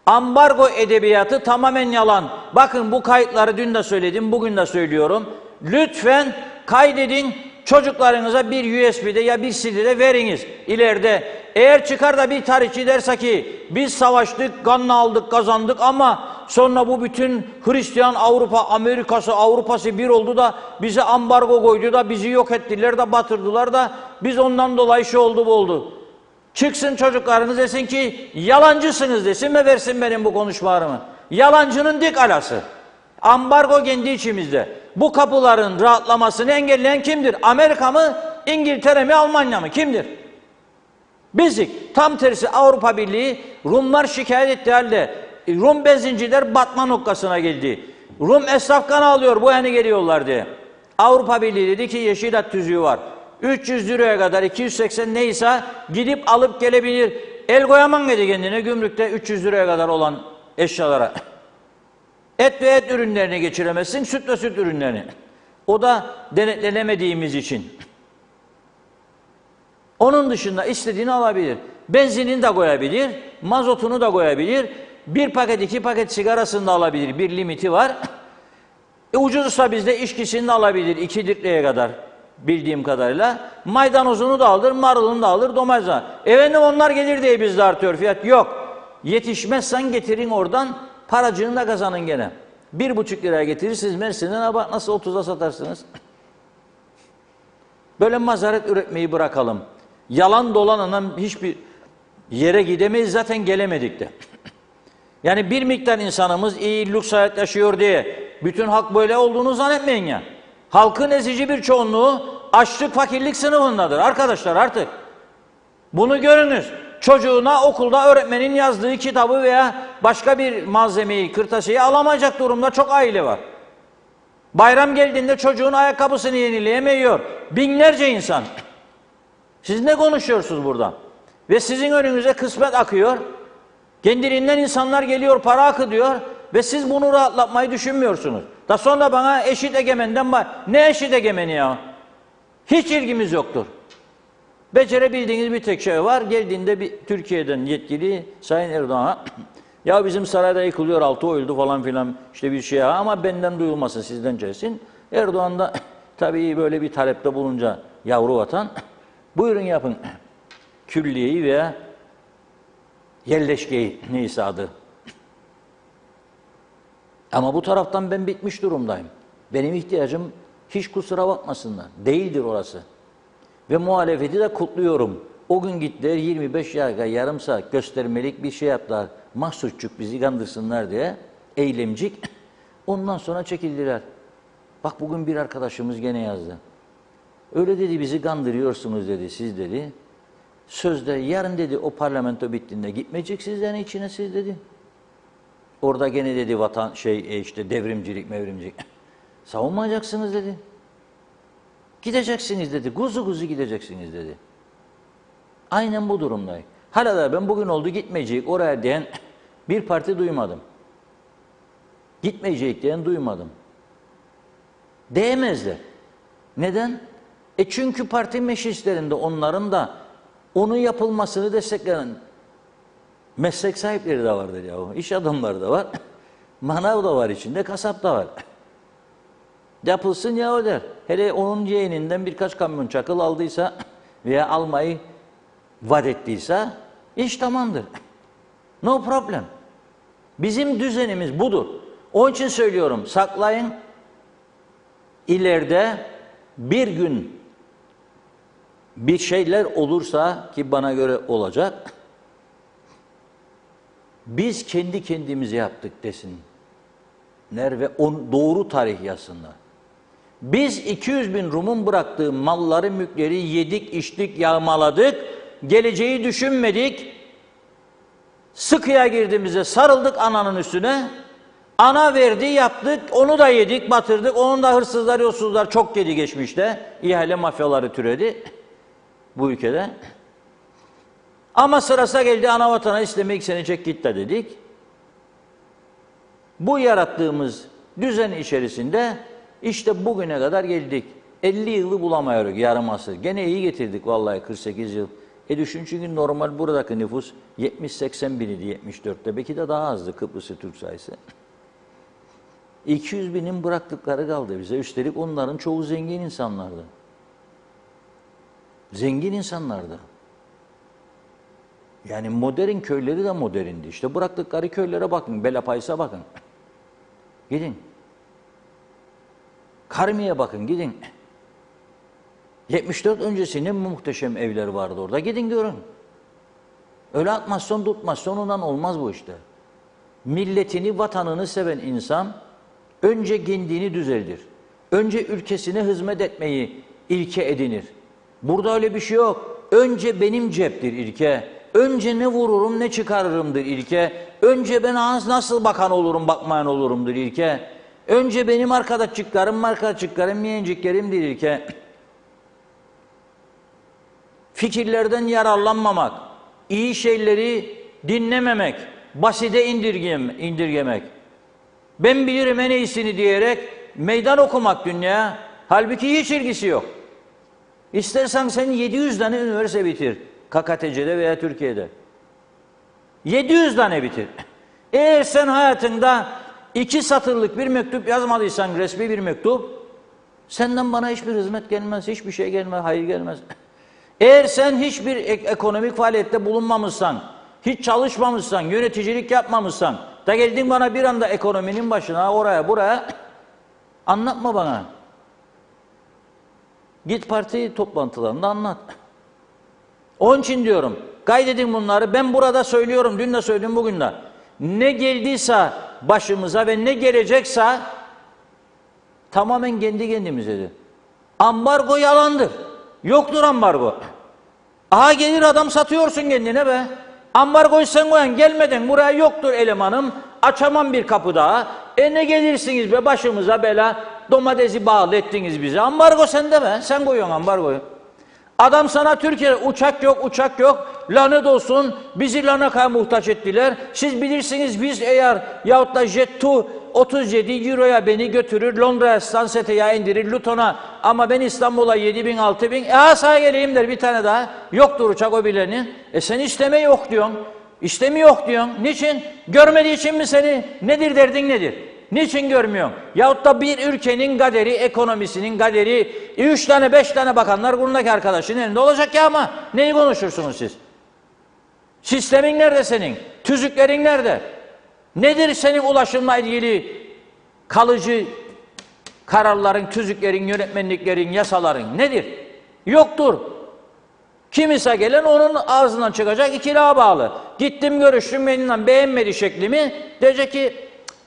Ambargo edebiyatı tamamen yalan. Bakın bu kayıtları dün de söyledim, bugün de söylüyorum. Lütfen kaydedin, çocuklarınıza bir USB'de ya bir CD'de veriniz. İleride eğer çıkar da bir tarihçi derse ki biz savaştık, kanla aldık, kazandık ama sonra bu bütün Hristiyan Avrupa, Amerika'sı, Avrupa'sı bir oldu da bize ambargo koydu da bizi yok ettiler de batırdılar da biz ondan dolayı şu oldu bu oldu. Çıksın çocuklarınız desin ki yalancısınız desin ve versin benim bu konuşmalarımı. Yalancının dik alası. Ambargo kendi içimizde. Bu kapıların rahatlamasını engelleyen kimdir? Amerika mı, İngiltere mi, Almanya mı? Kimdir? Bizdik. Tam tersi Avrupa Birliği, Rumlar şikayet ettiği halde Rum benzinciler batma noktasına geldi. Rum esnaf kan alıyor bu hani geliyorlar diye. Avrupa Birliği dedi ki yeşil hat tüzüğü var. 300 liraya kadar 280 neyse gidip alıp gelebilir. El koyamam dedi kendine gümrükte 300 liraya kadar olan eşyalara. Et ve et ürünlerini geçiremezsin, süt ve süt ürünlerini. O da denetlenemediğimiz için. Onun dışında istediğini alabilir. Benzinini de koyabilir, mazotunu da koyabilir. Bir paket, iki paket sigarasını da alabilir. Bir limiti var. Ucuzsa bizde içkisini de alabilir 2 litreye kadar bildiğim kadarıyla. Maydanozunu da alır, marulunu da alır, domatesini. Efendim onlar gelir diye bizde artıyor fiyat. Yok. Yetişmezsen getirin oradan, paracığını da kazanın gene. 1,5 liraya getirirsiniz Mersin'den, bak nasıl 30'a satarsınız. Böyle mazaret üretmeyi bırakalım. Yalan dolanla hiçbir yere gidemeyiz, zaten gelemedik de. Yani bir miktar insanımız iyi lüks hayat yaşıyor diye bütün halk böyle olduğunu zannetmeyin ya. Halkın ezici bir çoğunluğu açlık, fakirlik sınıfındadır arkadaşlar artık. Bunu görünüz. Çocuğuna okulda öğretmenin yazdığı kitabı veya başka bir malzemeyi, kırtasiyeyi alamayacak durumda çok aile var. Bayram geldiğinde çocuğun ayakkabısını yenileyemiyor. Binlerce insan. Siz ne konuşuyorsunuz burada? Ve sizin önünüze kısmet akıyor. Kendiliğinden insanlar geliyor, para akıtıyor ve siz bunu rahatlatmayı düşünmüyorsunuz. Da sonra bana eşit egemenden var. Ne eşit egemeni ya? Hiç ilgimiz yoktur. Becerebildiğiniz bir tek şey var. Geldiğinde bir Türkiye'den yetkili Sayın Erdoğan'a ya bizim sarayda yıkılıyor, 6 öldü falan filan işte bir şey ama benden duyulmasın, sizden gelsin. Erdoğan da tabii böyle bir talepte bulunca yavru vatan buyurun yapın. külliyeyi veya yerleşkeyi neyse adı. Ama bu taraftan ben bitmiş durumdayım. Benim ihtiyacım hiç kusura bakmasınlar. Değildir orası. Ve muhalefeti de kutluyorum. O gün gittiler 25 dakika, yarım saat göstermelik bir şey yaptılar. Mahsusçuk bizi kandırsınlar diye. Eylemcik. Ondan sonra çekildiler. Bak bugün bir arkadaşımız gene yazdı. Öyle dedi, bizi kandırıyorsunuz dedi, siz dedi. Sözde yarın dedi o parlamento bittiğinde gitmeyeceksiniz yani içine siz dedi. Orada gene dedi vatan işte devrimcilik mevrimcilik. Savunmayacaksınız dedi. Gideceksiniz dedi. Kuzu kuzu gideceksiniz dedi. Aynen bu durumdayım. Hala da ben bugün oldu gitmeyecek oraya diyen bir parti duymadım. Gitmeyecek diyen duymadım. Değmezler. Neden? Çünkü parti meclislerinde onların da onun yapılmasını destekleyen meslek sahipleri de vardır yahu. İş adamları da var. Manav da var içinde, kasap da var. Yapılsın ya o der. Hele onun yeğeninden birkaç kamyon çakıl aldıysa veya almayı vaat ettiyse iş tamamdır. No problem. Bizim düzenimiz budur. Onun için söylüyorum, saklayın. İleride bir gün bir şeyler olursa ki bana göre olacak, biz kendi kendimize yaptık desinler ve doğru tarih yazsınlar. Biz 200 bin Rum'un bıraktığı malları, mülkleri yedik, içtik, yağmaladık, geleceği düşünmedik, sıkıya girdiğimizde sarıldık ananın üstüne, ana verdi, yaptık, onu da yedik, batırdık, onun da hırsızlar, yolsuzlar çok yedi geçmişte, ihale mafyaları türedi bu ülkede. Ama sırası geldi ana vatana istemek seni çek git de dedik. Bu yarattığımız düzen içerisinde işte bugüne kadar geldik. 50 yılı bulamıyoruz, yarım asır. Gene iyi getirdik vallahi 48 yıl. Düşün çünkü normal buradaki nüfus 70-80 bin idi 74'te. Belki de daha azdı Kıbrıs'ı Türk sayısı. 200 binin bıraktıkları kaldı bize. Üstelik onların çoğu zengin insanlardı. Zengin insanlardı. Yani modern köyleri de moderndi. İşte bıraktıkları köylere bakın, Belapayıs'a bakın. Gidin. Karmi'ye bakın, gidin. 74 öncesi ne muhteşem evler vardı orada. Gidin görün. Öyle atmazsan tutmazsan ondan olmaz bu işte. Milletini, vatanını seven insan önce kendini düzeldir. Önce ülkesine hizmet etmeyi ilke edinir. Burada öyle bir şey yok. Önce benim ceptir ilke. Önce ne vururum ne çıkarırımdır ilke. Önce ben nasıl bakan olurum bakmayan olurumdur ilke. Önce benim arkadaşlıklarım, yeğenciklerimdir ilke. Fikirlerden yararlanmamak, iyi şeyleri dinlememek, basite indirgemek. Ben bilirim en iyisini diyerek meydan okumak dünya. Halbuki hiç ilgisi yok. İstersen sen 700 tane üniversite bitir. KKTC'de veya Türkiye'de. 700 tane bitir. Eğer sen hayatında 2 satırlık bir mektup yazmadıysan, resmi bir mektup, senden bana hiçbir hizmet gelmez, hiçbir şey gelmez, hayır gelmez. Eğer sen hiçbir ekonomik faaliyette bulunmamışsan, hiç çalışmamışsan, yöneticilik yapmamışsan, da geldin bana bir anda ekonominin başına, oraya, buraya, anlatma bana. Git parti toplantılarında anlat. Onun için diyorum, kaydedin bunları. Ben burada söylüyorum, dün de söyledim, bugün de. Ne geldiyse başımıza ve ne gelecekse tamamen kendi kendimizedir. Ambargo yalandır. Yoktur ambargo. Aha gelir adam satıyorsun kendine be. Ambargoyu sen koyan gelmeden buraya yoktur elemanım. Açamam bir kapı daha. Ne gelirsiniz be başımıza bela. Domatesi bağlı ettiniz bize. Ambargo sende be. Sen koyuyorsun ambargoyu. Adam sana Türkiye'de uçak yok. Lanet olsun. Bizi lanaka muhtaç ettiler. Siz bilirsiniz biz eğer yahut da Jet2 37 euroya beni götürür. Londra'ya Stanset'e indirir. Luton'a ama ben İstanbul'a 7.000 6.000. Sana geleyim der bir tane daha. Yoktur uçak o bilenin. Sen isteme yok diyorsun. İstemi yok diyorsun. Niçin? Görmediği için mi seni? Nedir derdin nedir? Niçin görmüyorsun? Yahut da bir ülkenin kaderi, ekonomisinin kaderi 3 tane 5 tane bakanlar bundaki arkadaşın elinde olacak ya ama neyi konuşursunuz siz? Sistemin nerede senin? Tüzüklerin nerede? Nedir senin ulaşımla ilgili kalıcı kararların, tüzüklerin, yönetmenliklerin, yasaların nedir? Yoktur. Kimse gelen onun ağzından çıkacak ikiliğa bağlı. Gittim görüştüm benimle beğenmedi şeklimi. Diyecek ki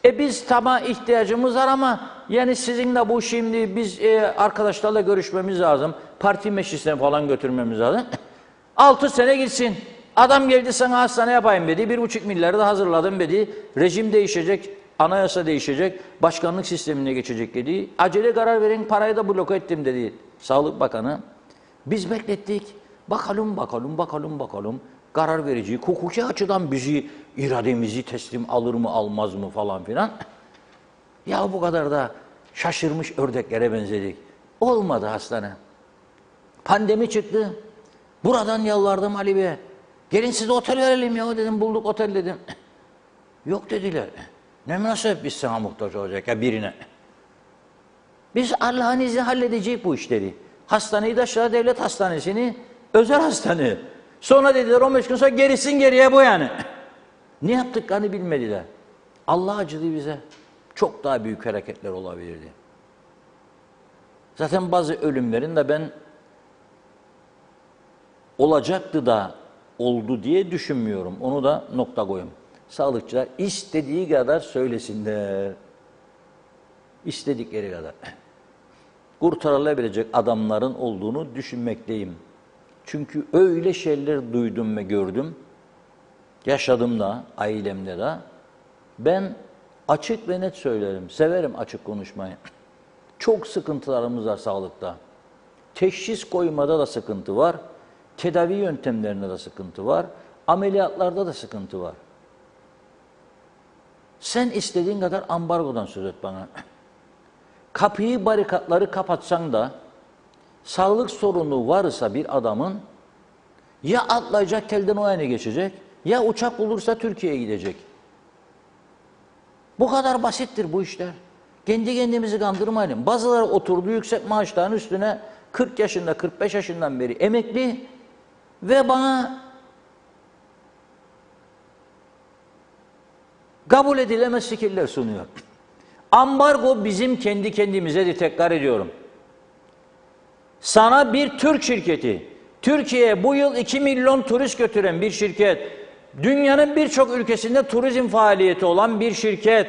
biz tamam ihtiyacımız var ama yani sizinle bu şimdi biz arkadaşlarla görüşmemiz lazım. Parti meclisine falan götürmemiz lazım. 6 sene gitsin. Adam geldi sana hastane yapayım dedi. 1,5 milyarı da hazırladım dedi. Rejim değişecek, anayasa değişecek, başkanlık sistemine geçecek dedi. Acele karar verin, parayı da bloke ettim dedi Sağlık Bakanı. Biz beklettik. Bakalım. Karar verici, hukuki açıdan bizi, irademizi teslim alır mı almaz mı falan filan. Ya bu kadar da şaşırmış ördeklere benzedik. Olmadı hastane. Pandemi çıktı. Buradan yalvardım Ali Bey'e. Gelin size otel verelim ya dedim, bulduk otel dedim. Yok dediler. Ne münasebet biz sana muhtaç olacak ya birine. Biz Allah'ın izniyle halledeceğiz bu işleri. Hastaneyi de aşağı devlet hastanesini, özel hastane. Sonra dediler 15 gün sonra gerisin geriye bu yani. Ne yaptık hani bilmediler. Allah acıdı bize. Çok daha büyük hareketler olabilirdi. Zaten bazı ölümlerin de ben olacaktı da oldu diye düşünmüyorum. Onu da nokta koyayım. Sağlıkçılar istediği kadar söylesinler. İstedikleri kadar. Kurtarılabilecek adamların olduğunu düşünmekteyim. Çünkü öyle şeyler duydum ve gördüm. Yaşadım da, ailemde de. Ben açık ve net söylerim. Severim açık konuşmayı. Çok sıkıntılarımız var sağlıkta. Teşhis koymada da sıkıntı var. Tedavi yöntemlerinde de sıkıntı var. Ameliyatlarda da sıkıntı var. Sen istediğin kadar ambargodan söz et bana. Kapıyı, barikatları kapatsan da sağlık sorunu varsa bir adamın ya atlayacak telden o yana geçecek ya uçak bulursa Türkiye'ye gidecek. Bu kadar basittir bu işler. Kendi kendimizi kandırmayalım. Bazıları oturdu yüksek maaşların üstüne 40 yaşında, 45 yaşından beri emekli ve bana kabul edilemez fikirler sunuyor. Ambargo bizim kendi kendimize de tekrar ediyorum. Sana bir Türk şirketi, Türkiye'ye bu yıl 2 milyon turist götüren bir şirket, dünyanın birçok ülkesinde turizm faaliyeti olan bir şirket,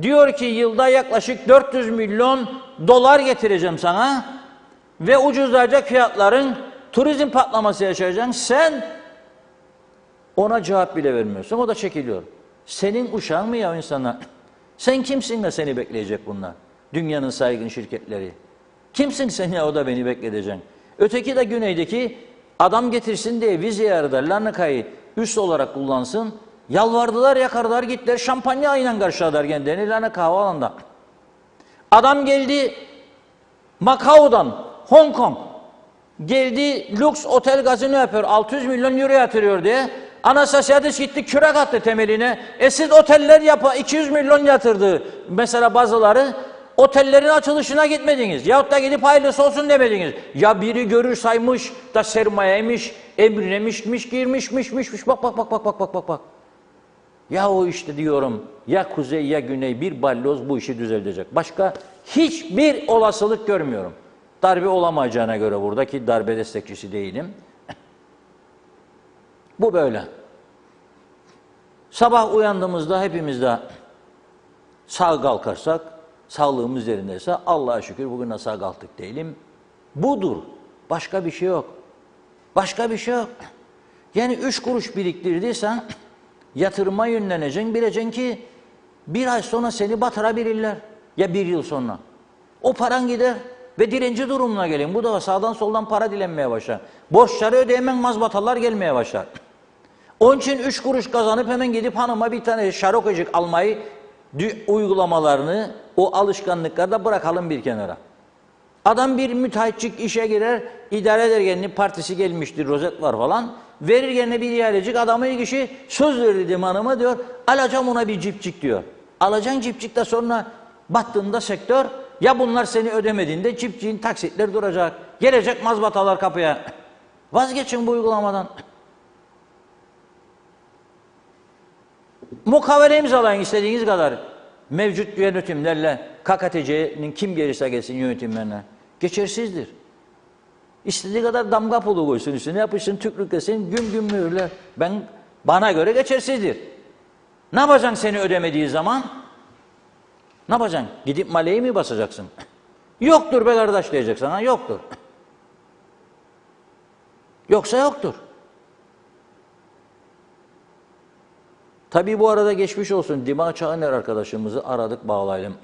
diyor ki yılda yaklaşık 400 milyon dolar getireceğim sana ve ucuzlayacak fiyatların turizm patlaması yaşayacaksın. Sen ona cevap bile vermiyorsun. O da çekiliyor. Senin uşağın mı ya insana? Sen kimsin de seni bekleyecek bunlar? Dünyanın saygın şirketleri. Kimsin sen ya o da beni bekleteceksin? Öteki de güneydeki adam getirsin diye vize aradı. Larnaka'yı üst olarak kullansın. Yalvardılar, yakardılar, gittiler. Şampanya aynen karşıladılar kendilerini Larnaka havaalanında. Adam geldi Macao'dan, Hong Kong. Geldi lüks otel gazino yapıyor. 600 milyon euro yatırıyor diye. Anastasiadis gitti kürek attı temeline. Siz oteller 200 milyon yatırdı. Mesela bazıları otellerin açılışına gitmediniz. Yahut da gidip hayırlısı olsun demediniz. Ya biri görür saymış da sermayemiş, emrinemişmiş, girmişmiş. Bak. Ya o işte diyorum ya kuzey ya güney bir balyoz bu işi düzeltecek. Başka hiçbir olasılık görmüyorum. Darbe olamayacağına göre buradaki darbe destekçisi değilim. Bu böyle. Sabah uyandığımızda hepimiz de sağ kalkarsak, sağlığımız yerindeyse Allah'a şükür bugün de sağ kalktık değilim. Budur. Başka bir şey yok. Başka bir şey yok. Yani 3 kuruş biriktirdiysen yatırıma yönleneceksin, bileceksin ki bir ay sonra seni batırabilirler. Ya 1 yıl sonra. O paran gider ve dilenci durumuna gelin. Bu da sağdan soldan para dilenmeye başlar. Borçları ödeyemen mazbatalar gelmeye başlar. Onun için 3 kuruş kazanıp hemen gidip hanıma bir tane şarokacık almayı uygulamalarını, o alışkanlıkları da bırakalım bir kenara. Adam bir müteahhitçik işe girer, idare eder kendini, partisi gelmiştir, rozet var falan. Verir kendine bir ihalecik, adamı ilk işi söz verdim hanıma diyor, alacağım ona bir cipcik diyor. Alacaksın cipcik de sonra battığında sektör, ya bunlar seni ödemediğinde cipciğin taksitler duracak. Gelecek mazbatalar kapıya. Vazgeçin bu uygulamadan. Mukavele imzalayın istediğiniz kadar. Mevcut yönetimlerle KKTC'nin kim gelirse gelsin yönetimlerine. Geçersizdir. İstediği kadar damga pulu koysun üstüne yapışsın, tükrüklesin, güm güm mühürler. Bana göre geçersizdir. Ne yapacaksın seni ödemediği zaman? Ne yapacaksın? Gidip maleyi mi basacaksın? Yoktur be kardeş diyecek sana, yoktur. Yoksa yoktur. Tabii bu arada geçmiş olsun Dima Çağıner arkadaşımızı aradık, bağlayalım.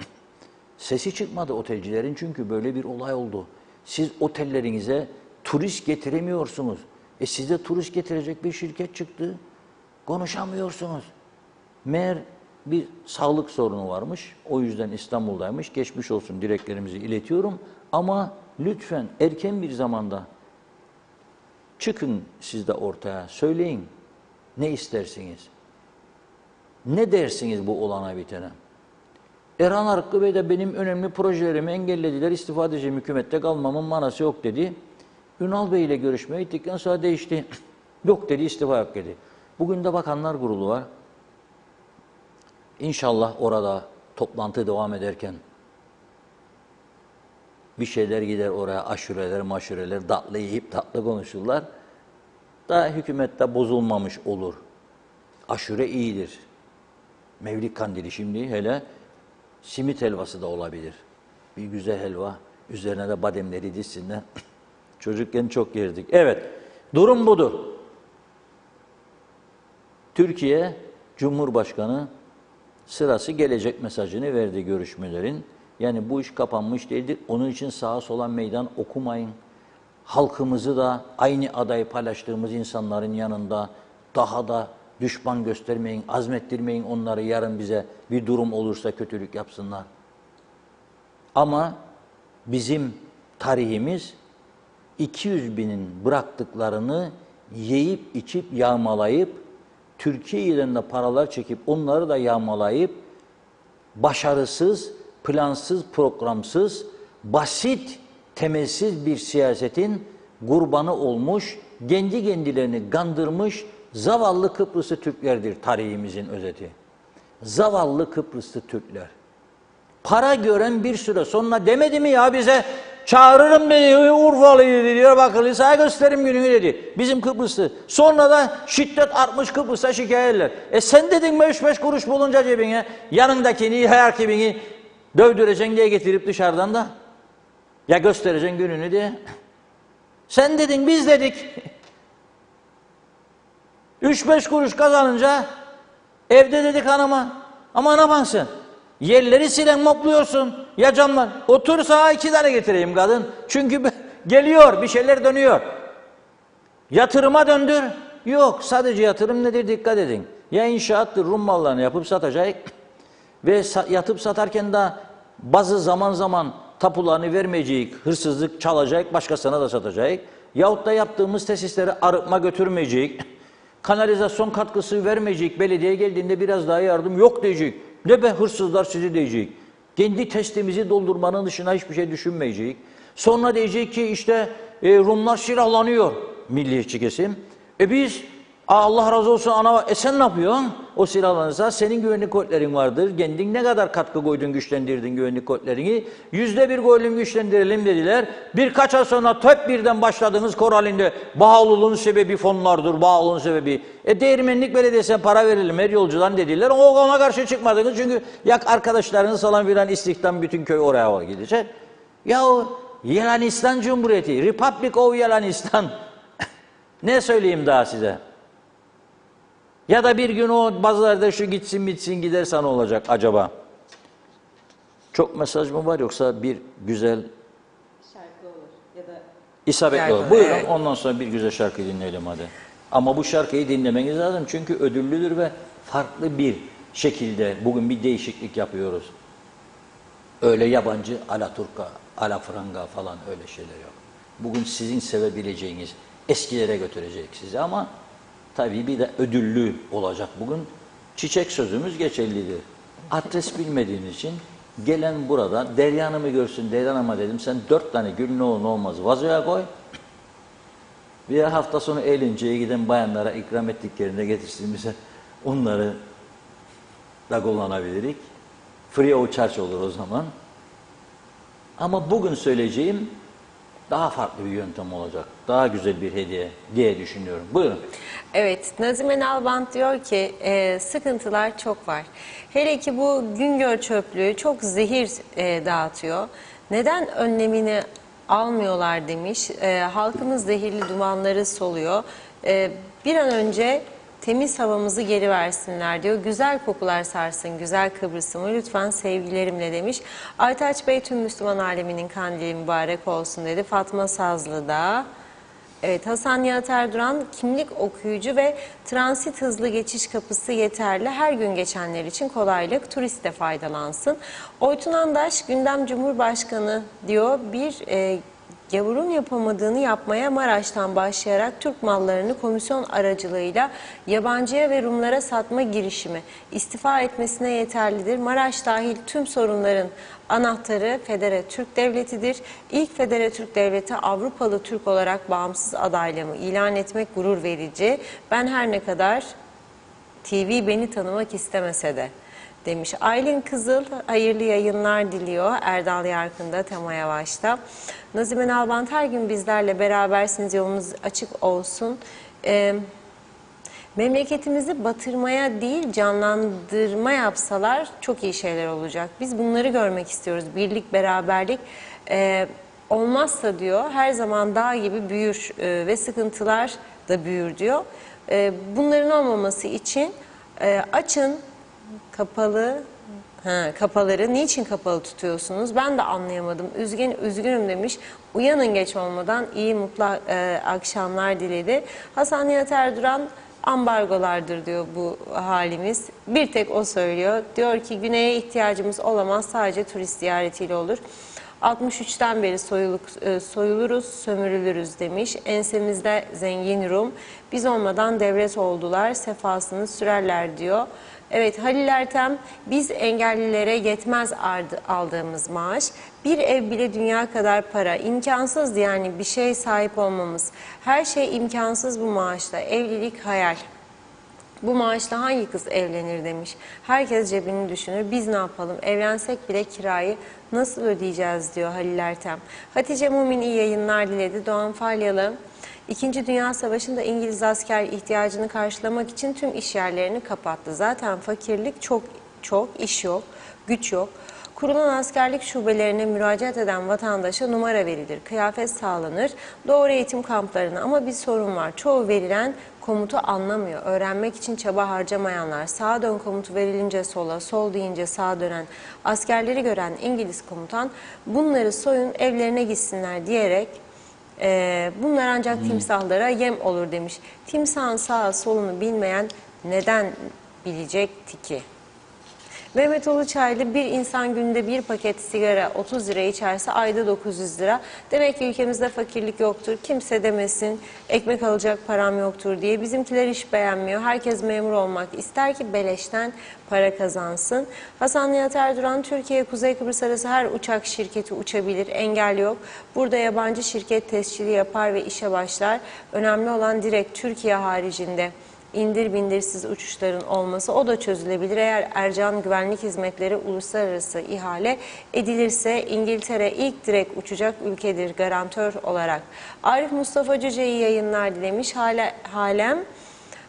Sesi çıkmadı otelcilerin çünkü böyle bir olay oldu. Siz otellerinize turist getiremiyorsunuz. Size turist getirecek bir şirket çıktı. Konuşamıyorsunuz. Meğer bir sağlık sorunu varmış. O yüzden İstanbul'daymış. Geçmiş olsun dileklerimizi iletiyorum. Ama lütfen erken bir zamanda çıkın siz de ortaya. Söyleyin. Ne istersiniz? Ne dersiniz bu olana bitene? Erhan Arıklı Bey de benim önemli projelerimi engellediler. İstifa edeceğim, hükümette kalmamın manası yok dedi. Ünal Bey ile görüşmeye gittikten sonra değişti. Yok dedi, istifa yok dedi. Bugün de Bakanlar Kurulu var. İnşallah orada toplantı devam ederken bir şeyler gider oraya, aşureler, maşureler, tatlı yiyip tatlı konuşurlar. Daha hükümette bozulmamış olur. Aşure iyidir. Mevlid kandili şimdi hele simit helvası da olabilir. Bir güzel helva, üzerine de bademleri dizsinler. Çocukken çok yerdik. Evet, durum budur. Türkiye Cumhurbaşkanı sırası gelecek mesajını verdi görüşmelerin. Yani bu iş kapanmış değildir. Onun için sağa sola meydan okumayın. Halkımızı da aynı adayı paylaştığımız insanların yanında daha da düşman göstermeyin, azmettirmeyin onları yarın bize bir durum olursa kötülük yapsınlar. Ama bizim tarihimiz 200 binin bıraktıklarını yiyip içip yağmalayıp Türkiye'den de paralar çekip onları da yağmalayıp başarısız, plansız, programsız, basit, temelsiz bir siyasetin kurbanı olmuş, kendi kendilerini kandırmış zavallı Kıbrıslı Türklerdir tarihimizin özeti. Zavallı Kıbrıslı Türkler. Para gören bir süre sonra demedi mi ya bize çağırırım dedi, Urfalıyı dedi, Diyarbakırlıyı sana gösteririm gününü dedi. Bizim Kıbrıslı. Sonra da şiddet artmış Kıbrıs'a şikayetler. Sen dedin mi 3-5 kuruş bulunca cebine yanındakini, rakibini dövdüreceksin diye getirip dışarıdan da ya göstereceksin gününü diye. Sen dedin, biz dedik. 3-5 kuruş kazanınca evde dedik hanıma. Ama ne yaparsın? Yerleri silen mopluyorsun. Ya camlar. Otur sağa 2 tane getireyim kadın. Çünkü geliyor, bir şeyler dönüyor. Yatırıma döndür. Yok, sadece yatırım nedir dikkat edin. Ya inşaattır, Rum mallarını yapıp satacak. Ve yatıp satarken de bazı zaman zaman tapularını vermeyecek, hırsızlık çalacak, başkasına da satacak. Yahut da yaptığımız tesisleri arıtma götürmeyecek. Kanalizasyon katkısı vermeyecek, belediye geldiğinde biraz daha yardım yok diyecek. Ne be hırsızlar sizi diyecek. Kendi testimizi doldurmanın dışına hiçbir şey düşünmeyecek. Sonra diyecek ki işte Rumlar silahlanıyor, milliyetçi kesim. Biz Allah razı olsun ana sen ne yapıyorsun? O silahlanırsa senin güvenlik kuvvetlerin vardır. Kendin ne kadar katkı koydun, güçlendirdin güvenlik kuvvetlerini. %1 koyalım, güçlendirelim dediler. Birkaç ay sonra hep birden başladığınız kor halinde bağlılığın sebebi fonlardır, bağlılığın sebebi. Değirmenlik belediyesine para verelim her yolcudan dediler. Ona karşı çıkmadınız çünkü yak arkadaşlarınız falan filan istihdam bütün köy oraya gidecek. Yahu Yelanistan Cumhuriyeti, Republic of Yelanistan. Ne söyleyeyim daha size? Ya da bir gün o bazılarda şu gitsin bitsin giderse ne olacak acaba? Çok mesaj mı var yoksa bir güzel Şarkı olur ya da isabetli olur. Şarkı, Buyurun evet. ondan sonra bir güzel şarkı dinleyelim hadi. Ama bu şarkıyı dinlemeniz lazım çünkü ödüllüdür ve farklı bir şekilde bugün bir değişiklik yapıyoruz. Öyle yabancı alaturka, alafranga falan öyle şeyler yok. Bugün sizin sevebileceğiniz eskilere götürecek sizi ama tabii bir de ödüllü olacak bugün. Çiçek sözümüz geçerlidir. Adres bilmediğiniz için gelen burada Derya Hanım'ı görsün. Derya Hanım'a dedim sen 4 tane gül ne olur ne olmaz vazoya koy. Bir hafta sonu eğlenceye giden bayanlara ikram ettiklerinde getirsin bize onları da kullanabilirik. Free of charge olur o zaman. Ama bugün söyleyeceğim daha farklı bir yöntem olacak. Daha güzel bir hediye diye düşünüyorum. Buyurun. Evet, Nazime Nalbant diyor ki sıkıntılar çok var. Hele ki bu Güngör çöplüğü çok zehir dağıtıyor. Neden önlemini almıyorlar demiş. Halkımız zehirli dumanları soluyor. Bir an önce temiz havamızı geri versinler diyor. Güzel kokular sarsın, güzel Kıbrıs'ımı lütfen sevgilerimle demiş. Aytaç Bey tüm Müslüman aleminin kandili mübarek olsun dedi. Fatma Sazlı da. Evet, Hasan Nihat Erduran kimlik okuyucu ve transit hızlı geçiş kapısı yeterli. Her gün geçenler için kolaylık, turist de faydalansın. Oytun Andaş gündem Cumhurbaşkanı diyor gavurun yapamadığını yapmaya Maraş'tan başlayarak Türk mallarını komisyon aracılığıyla yabancıya ve Rumlara satma girişimi istifa etmesine yeterlidir. Maraş dahil tüm sorunların anahtarı Federe Türk Devleti'dir. İlk Federe Türk Devleti Avrupalı Türk olarak bağımsız adaylığımı ilan etmek gurur verici. Ben her ne kadar TV beni tanımak istemese de demiş. Aylin Kızıl hayırlı yayınlar diliyor. Erdal Yarkın'da, Tema Yavaş'ta. Nazime Nalbant her gün bizlerle berabersiniz. Yolunuz açık olsun. Memleketimizi batırmaya değil canlandırma yapsalar çok iyi şeyler olacak. Biz bunları görmek istiyoruz. Birlik, beraberlik olmazsa diyor her zaman dağ gibi büyür ve sıkıntılar da büyür diyor. Bunların olmaması için açın kapaları niçin kapalı tutuyorsunuz? Ben de anlayamadım. Üzgünüm demiş. Uyanın geç olmadan iyi mutlu akşamlar diledi. Hasan Nihat Erduran ambargolardır diyor bu halimiz. Bir tek o söylüyor. Diyor ki güneye ihtiyacımız olamaz sadece turist ziyaretiyle olur. 63'ten beri soyuluruz, sömürülürüz demiş. Ensemizde zengin Rum. Biz olmadan devlet oldular, sefasını sürerler diyor. Evet Halil Ertem, biz engellilere yetmez aldığımız maaş. Bir ev bile dünya kadar para. İmkansız yani bir şey sahip olmamız. Her şey imkansız bu maaşla. Evlilik hayal. Bu maaşla hangi kız evlenir demiş. Herkes cebini düşünür. Biz ne yapalım? Evlensek bile kirayı nasıl ödeyeceğiz diyor Halil Ertem. Hatice Mumin iyi yayınlar diledi. Doğan Falyalı. İkinci Dünya Savaşı'nda İngiliz asker ihtiyacını karşılamak için tüm iş yerlerini kapattı. Zaten fakirlik çok, iş yok, güç yok. Kurulan askerlik şubelerine müracaat eden vatandaşa numara verilir, kıyafet sağlanır, doğru eğitim kamplarına ama bir sorun var. Çoğu verilen komutu anlamıyor. Öğrenmek için çaba harcamayanlar, sağa dön komutu verilince sola, sol deyince sağa dönen askerleri gören İngiliz komutan bunları soyun evlerine gitsinler diyerek bunlar ancak timsahlara yem olur demiş. Timsahın sağa solunu bilmeyen neden bilecekti ki? Mehmet Uluçaylı bir insan günde bir paket sigara 30 lira içerse ayda 900 lira. Demek ki ülkemizde fakirlik yoktur. Kimse demesin ekmek alacak param yoktur diye. Bizimkiler iş beğenmiyor. Herkes memur olmak ister ki beleşten para kazansın. Hasan Nihat Erduran, Türkiye Kuzey Kıbrıs arası her uçak şirketi uçabilir. Engel yok. Burada yabancı şirket tescili yapar ve işe başlar. Önemli olan direkt Türkiye haricinde İndir bindirsiz uçuşların olması o da çözülebilir. Eğer Ercan Güvenlik Hizmetleri uluslararası ihale edilirse İngiltere ilk direkt uçacak ülkedir garantör olarak. Arif Mustafa Cüce iyi yayınlar dilemiş. Halem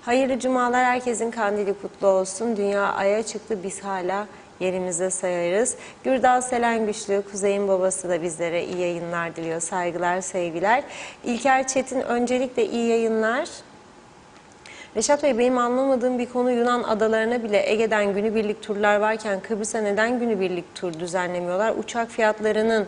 hayırlı cumalar, herkesin kandili kutlu olsun. Dünya aya çıktı, biz hala yerimizde sayarız. Gürdal Selen Güçlü, Kuzey'in babası da bizlere iyi yayınlar diliyor. Saygılar, sevgiler. İlker Çetin öncelikle iyi yayınlar. Reşat Bey, benim anlamadığım bir konu Yunan adalarına bile Ege'den günübirlik turlar varken Kıbrıs'a neden günübirlik tur düzenlemiyorlar? Uçak fiyatlarının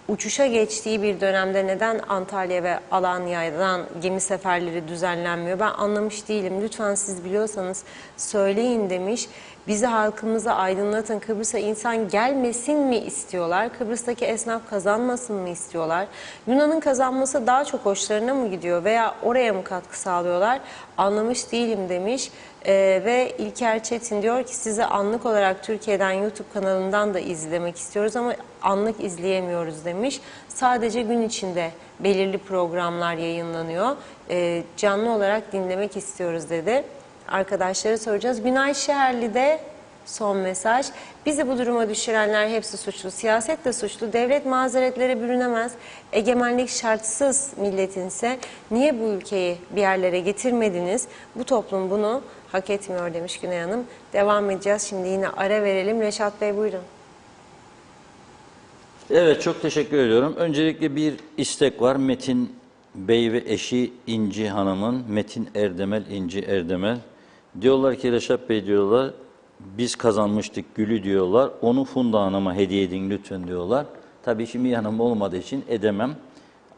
uçuşa geçtiği bir dönemde neden Antalya ve Alanya'dan gemi seferleri düzenlenmiyor? Ben anlamış değilim. Lütfen siz biliyorsanız söyleyin demiş. Bizi, halkımızı aydınlatın. Kıbrıs'a insan gelmesin mi istiyorlar? Kıbrıs'taki esnaf kazanmasın mı istiyorlar? Yunan'ın kazanması daha çok hoşlarına mı gidiyor veya oraya mı katkı sağlıyorlar? Anlamış değilim demiş. Ve İlker Çetin diyor ki sizi anlık olarak Türkiye'den YouTube kanalından da izlemek istiyoruz ama anlık izleyemiyoruz demiş. Sadece gün içinde belirli programlar yayınlanıyor. Canlı olarak dinlemek istiyoruz dedi. Arkadaşlara soracağız. Günay Şehirli'de son mesaj. Bizi bu duruma düşürenler hepsi suçlu. Siyaset de suçlu. Devlet mazeretlere bürünemez. Egemenlik şartsız milletinse niye bu ülkeyi bir yerlere getirmediniz? Bu toplum bunu hak etmiyor demiş Güney Hanım. Devam edeceğiz. Şimdi yine ara verelim. Reşat Bey buyurun. Evet, çok teşekkür ediyorum. Öncelikle bir istek var. Metin Bey ve eşi İnci Hanım'ın, Metin Erdemel, İnci Erdemel. Diyorlar ki Reşat Bey diyorlar, biz kazanmıştık gülü diyorlar. Onu Funda Hanım'a hediye edin lütfen diyorlar. Tabii şimdi yanımda olmadığı için edemem.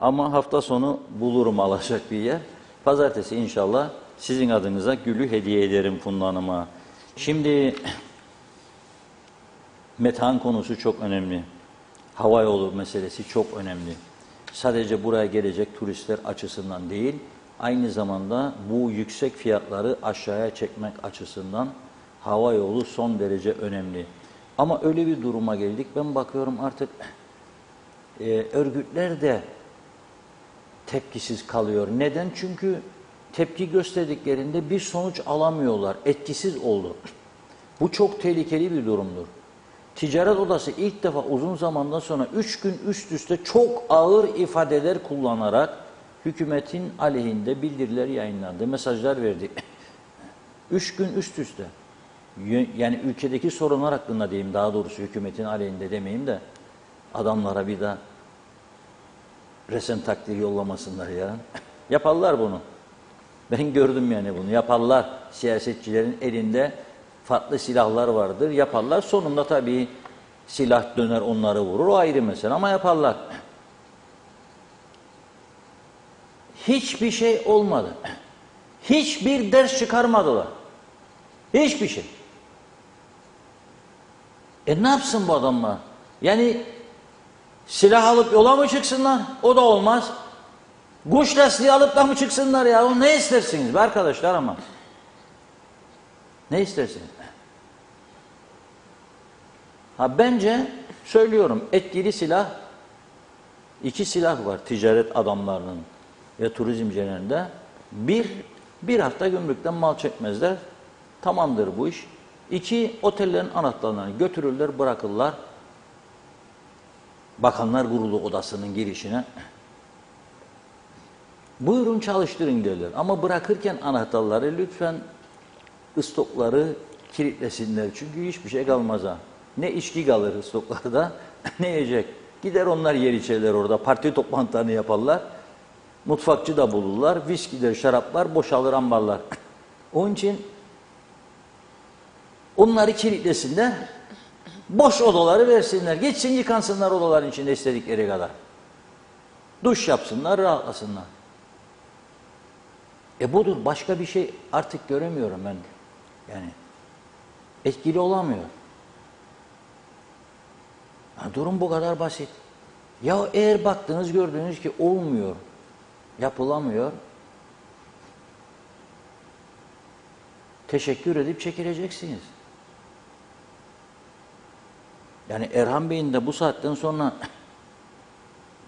Ama hafta sonu bulurum alacak bir yer. Pazartesi inşallah sizin adınıza gülü hediye ederim Funda Hanım'a. Şimdi metan konusu çok önemli. Havayolu meselesi çok önemli. Sadece buraya gelecek turistler açısından değil, aynı zamanda bu yüksek fiyatları aşağıya çekmek açısından havayolu son derece önemli. Ama öyle bir duruma geldik, ben bakıyorum artık örgütler de tepkisiz kalıyor. Neden? Çünkü tepki gösterdiklerinde bir sonuç alamıyorlar, etkisiz oldu. Bu çok tehlikeli bir durumdur. Ticaret Odası ilk defa uzun zamandan sonra 3 gün üst üste çok ağır ifadeler kullanarak hükümetin aleyhinde bildiriler yayınlandı, mesajlar verdi. 3 gün üst üste. Yani ülkedeki sorunlar hakkında diyeyim, daha doğrusu hükümetin aleyhinde demeyeyim de adamlara bir daha resen takdir yollamasınlar ya. Yaparlar bunu. Ben gördüm yani bunu. Yaparlar. Siyasetçilerin elinde farklı silahlar vardır. Yaparlar. Sonunda tabii silah döner onları vurur. O ayrı mesele ama yaparlar. Hiçbir şey olmadı. Hiçbir ders çıkarmadılar. Hiçbir şey. Ne yapsın bu adamlar? Yani silah alıp yola mı çıksınlar? O da olmaz. Kuş lastiği alıp da mı çıksınlar ya? O ne istersiniz be arkadaşlar ama? Ne istersiniz? Ha bence söylüyorum, etkili silah, 2 silah var ticaret adamlarının ve turizmcilerinde. Bir hafta gümrükten mal çekmezler. Tamamdır bu iş. 2, otellerin anahtarlarını götürürler, bırakırlar. Bakanlar Kurulu odasının girişine. Buyurun çalıştırın derler. Ama bırakırken anahtarları lütfen stokları kilitlesinler. Çünkü hiçbir şey kalmaz ha. Ne içki kalır stoklarda, ne yiyecek. Gider onlar yer içerler orada. Parti toplantılarını yaparlar. Mutfakçı da bulurlar. Viskiler, şaraplar boşalır ambarlar. Onun için onları kilitlesinler. Boş odaları versinler. Geçsin yıkansınlar odaların içinde istedikleri kadar. Duş yapsınlar, rahatlasınlar. Budur. Başka bir şey artık göremiyorum ben. Yani etkili olamıyor. Durum bu kadar basit. Ya eğer baktınız gördünüz ki olmuyor, yapılamıyor, teşekkür edip çekileceksiniz. Yani Erhan Bey'in de bu saatten sonra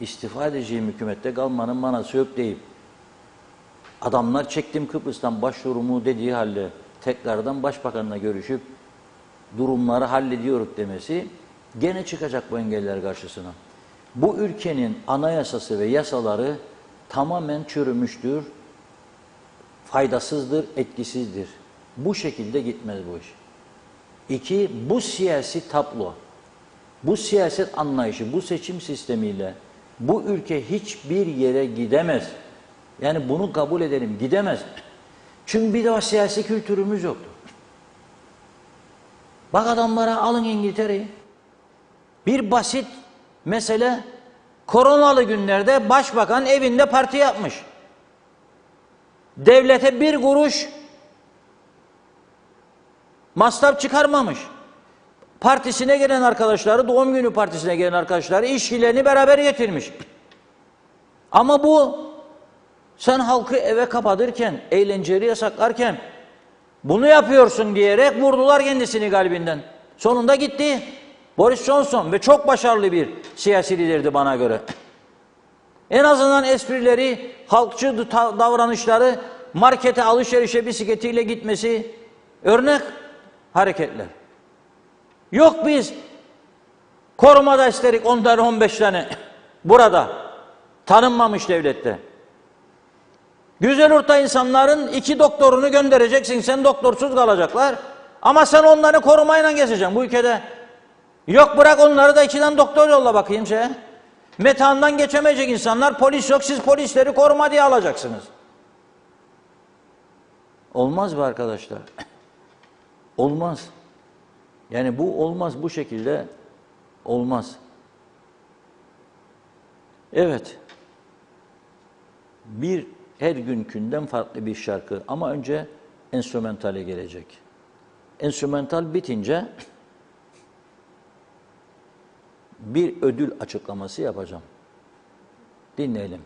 istifa edeceğim hükümette kalmanın manası yok deyip adamlar çektim Kıbrıs'tan başvurumu dediği halde tekrardan başbakanla görüşüp durumları hallediyoruz demesi gene çıkacak bu engeller karşısına. Bu ülkenin anayasası ve yasaları tamamen çürümüştür, faydasızdır, etkisizdir. Bu şekilde gitmez bu iş. 2, bu siyasi tablo, bu siyaset anlayışı, bu seçim sistemiyle bu ülke hiçbir yere gidemez. Yani bunu kabul edelim, gidemez. Çünkü bir daha siyasi kültürümüz yoktur. Bak adamlara alın İngiltere'yi. Bir basit mesele, koronalı günlerde başbakan evinde parti yapmış. Devlete bir kuruş masraf çıkarmamış. Partisine gelen arkadaşları, doğum günü partisine gelen arkadaşları, işçilerini beraber getirmiş. Ama bu, sen halkı eve kapatırken, eğlenceleri yasaklarken bunu yapıyorsun diyerek vurdular kendisini kalbinden. Sonunda gitti. Boris Johnson ve çok başarılı bir siyasi liderdi bana göre. En azından esprileri, halkçı davranışları, markete, alışverişe bisikletiyle gitmesi örnek hareketler. Yok biz korumada isterik 10 tane 15 tane burada tanınmamış devlette. Güzel orta insanların 2 doktorunu göndereceksin, sen doktorsuz kalacaklar. Ama sen onları korumayla gezeceksin bu ülkede. Yok bırak onları da 2 tane doktor yolla bakayım şeye. Metandan geçemeyecek insanlar, polis yok, siz polisleri koruma diye alacaksınız. Olmaz be arkadaşlar. Olmaz. Yani bu olmaz, bu şekilde olmaz. Evet. Her günkünden farklı bir şarkı ama önce enstrümantale gelecek. Enstrümantal bitince bir ödül açıklaması yapacağım. Dinleyelim.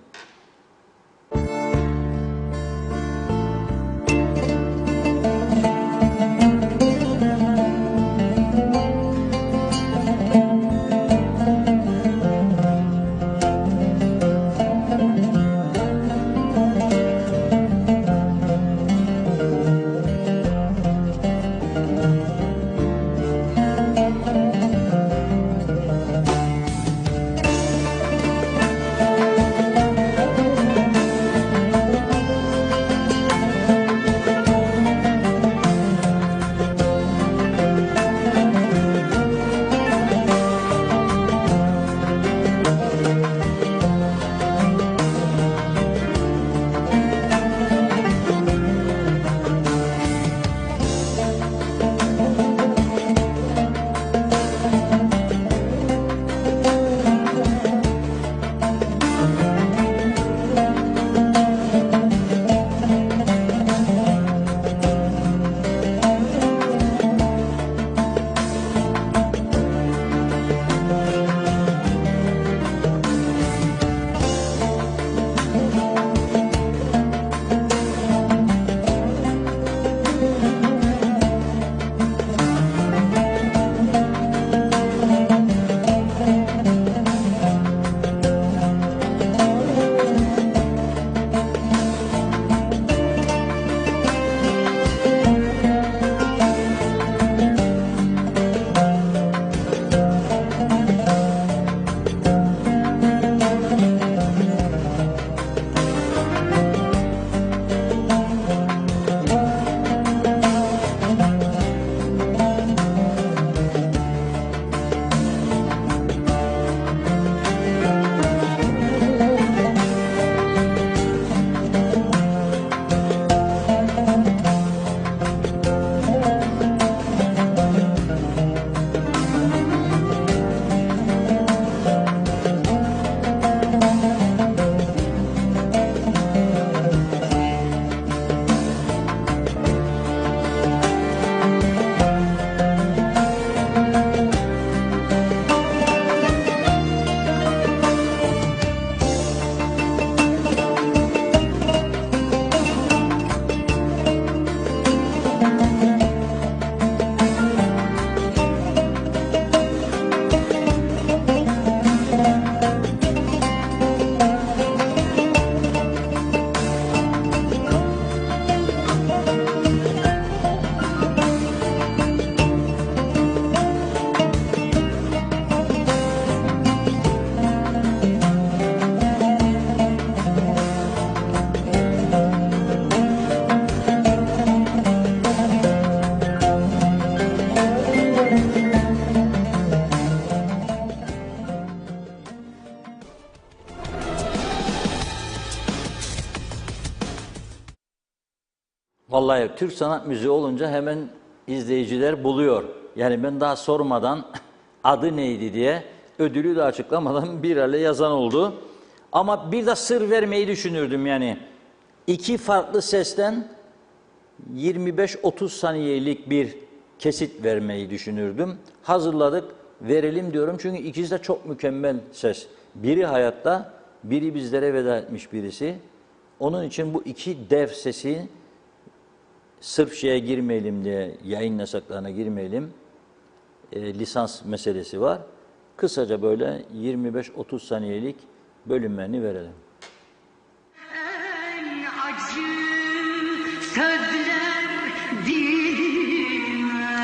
Vallahi Türk sanat müziği olunca hemen izleyiciler buluyor. Yani ben daha sormadan adı neydi diye ödülü de açıklamadan bir ale yazan oldu. Ama bir de sır vermeyi düşünürdüm yani. 2 farklı sesten 25-30 saniyelik bir kesit vermeyi düşünürdüm. Hazırladık, verelim diyorum çünkü ikisi de çok mükemmel ses. Biri hayatta, biri bizlere veda etmiş birisi. Onun için bu 2 dev sesi sırf şeye girmeyelim diye, yayın yasaklarına girmeyelim, lisans meselesi var. Kısaca böyle 25-30 saniyelik bölümlerini verelim. En acı sözler dilime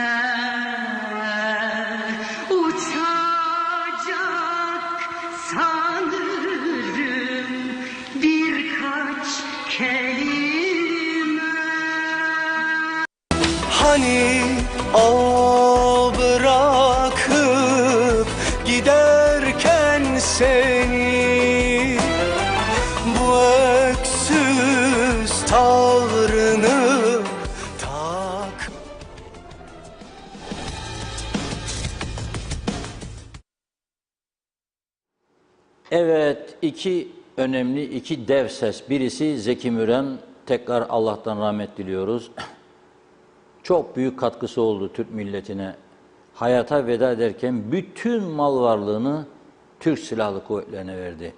Hani o bırakıp giderken seni, bu öksüz tavrını tak. Evet, iki önemli, iki dev ses. Birisi Zeki Müren, tekrar Allah'tan rahmet diliyoruz. Çok büyük katkısı oldu Türk milletine. Hayata veda ederken bütün mal varlığını Türk Silahlı Kuvvetlerine verdi.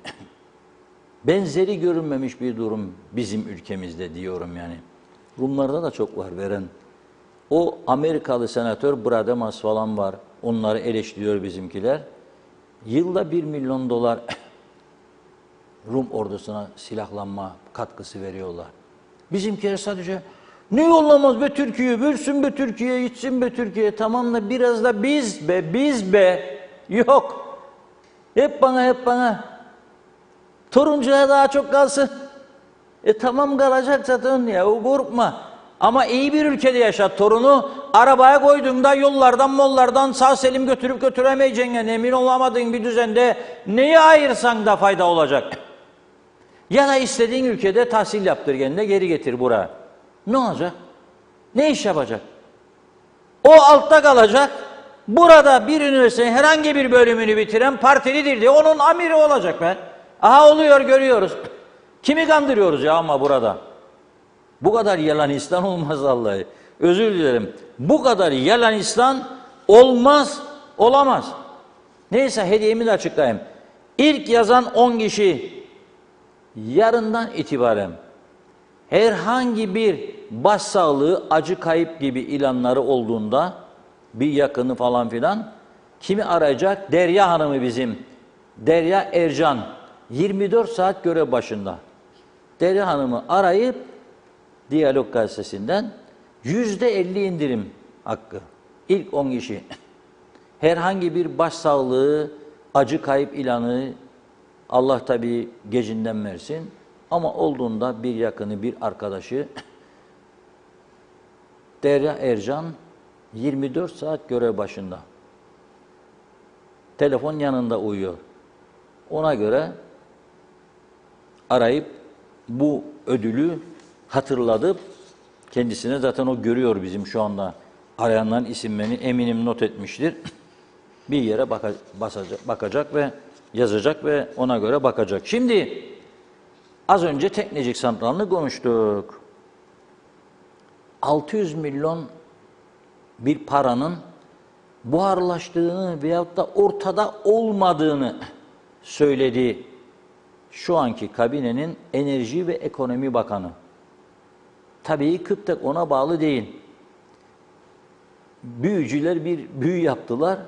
Benzeri görünmemiş bir durum bizim ülkemizde diyorum yani. Rumlarda da çok var veren. O Amerikalı senatör Brademas falan var. Onları eleştiriyor bizimkiler. Yılda 1 milyon dolar Rum ordusuna silahlanma katkısı veriyorlar. Bizimkiler sadece ne yollamaz be Türkiye, bölsün be Türkiye, gitsin be Türkiye. Tamam da biraz da biz be. Yok. Hep bana. Toruncuya daha çok kalsın. Tamam kalacak zaten ya, korkma. Ama iyi bir ülkede yaşat torunu. Arabaya koyduğunda yollardan sağ selim götürüp götüremeyeceksin. Yani emin olamadığın bir düzende neyi ayırsan da fayda olacak. Ya da istediğin ülkede tahsil yaptır kendine, geri getir buraya. Ne olacak? Ne iş yapacak? O altta kalacak. Burada bir üniversitenin herhangi bir bölümünü bitiren partilidir diye onun amiri olacak be. Aha oluyor, görüyoruz. Kimi kandırıyoruz ya ama burada? Bu kadar yalanistan olmaz vallahi. Özür dilerim. Bu kadar yalanistan olmaz, olamaz. Neyse hediyemi de açıklayayım. İlk yazan 10 kişi yarından itibaren herhangi bir başsağlığı, acı kayıp gibi ilanları olduğunda bir yakını falan filan kimi arayacak? Derya Hanım'ı bizim. Derya Ercan. 24 saat görev başında. Derya Hanım'ı arayıp Diyalog Gazetesi'nden %50 indirim hakkı. İlk 10 kişi. Herhangi bir başsağlığı, acı kayıp ilanı Allah tabii gecinden versin. Ama olduğunda bir yakını, bir arkadaşı Derya Ercan 24 saat görev başında. Telefon yanında uyuyor. Ona göre arayıp bu ödülü hatırladıp kendisine, zaten o görüyor bizim şu anda arayanların isimlerini, eminim not etmiştir. Bir yere bakacak ve yazacak ve ona göre bakacak. Şimdi az önce Teknecik Santralı'nı konuştuk. 600 milyon bir paranın buharlaştığını veyahut da ortada olmadığını söyledi şu anki kabinenin Enerji ve Ekonomi Bakanı. Tabii kıp tek ona bağlı değil. Büyücüler bir büyü yaptılar,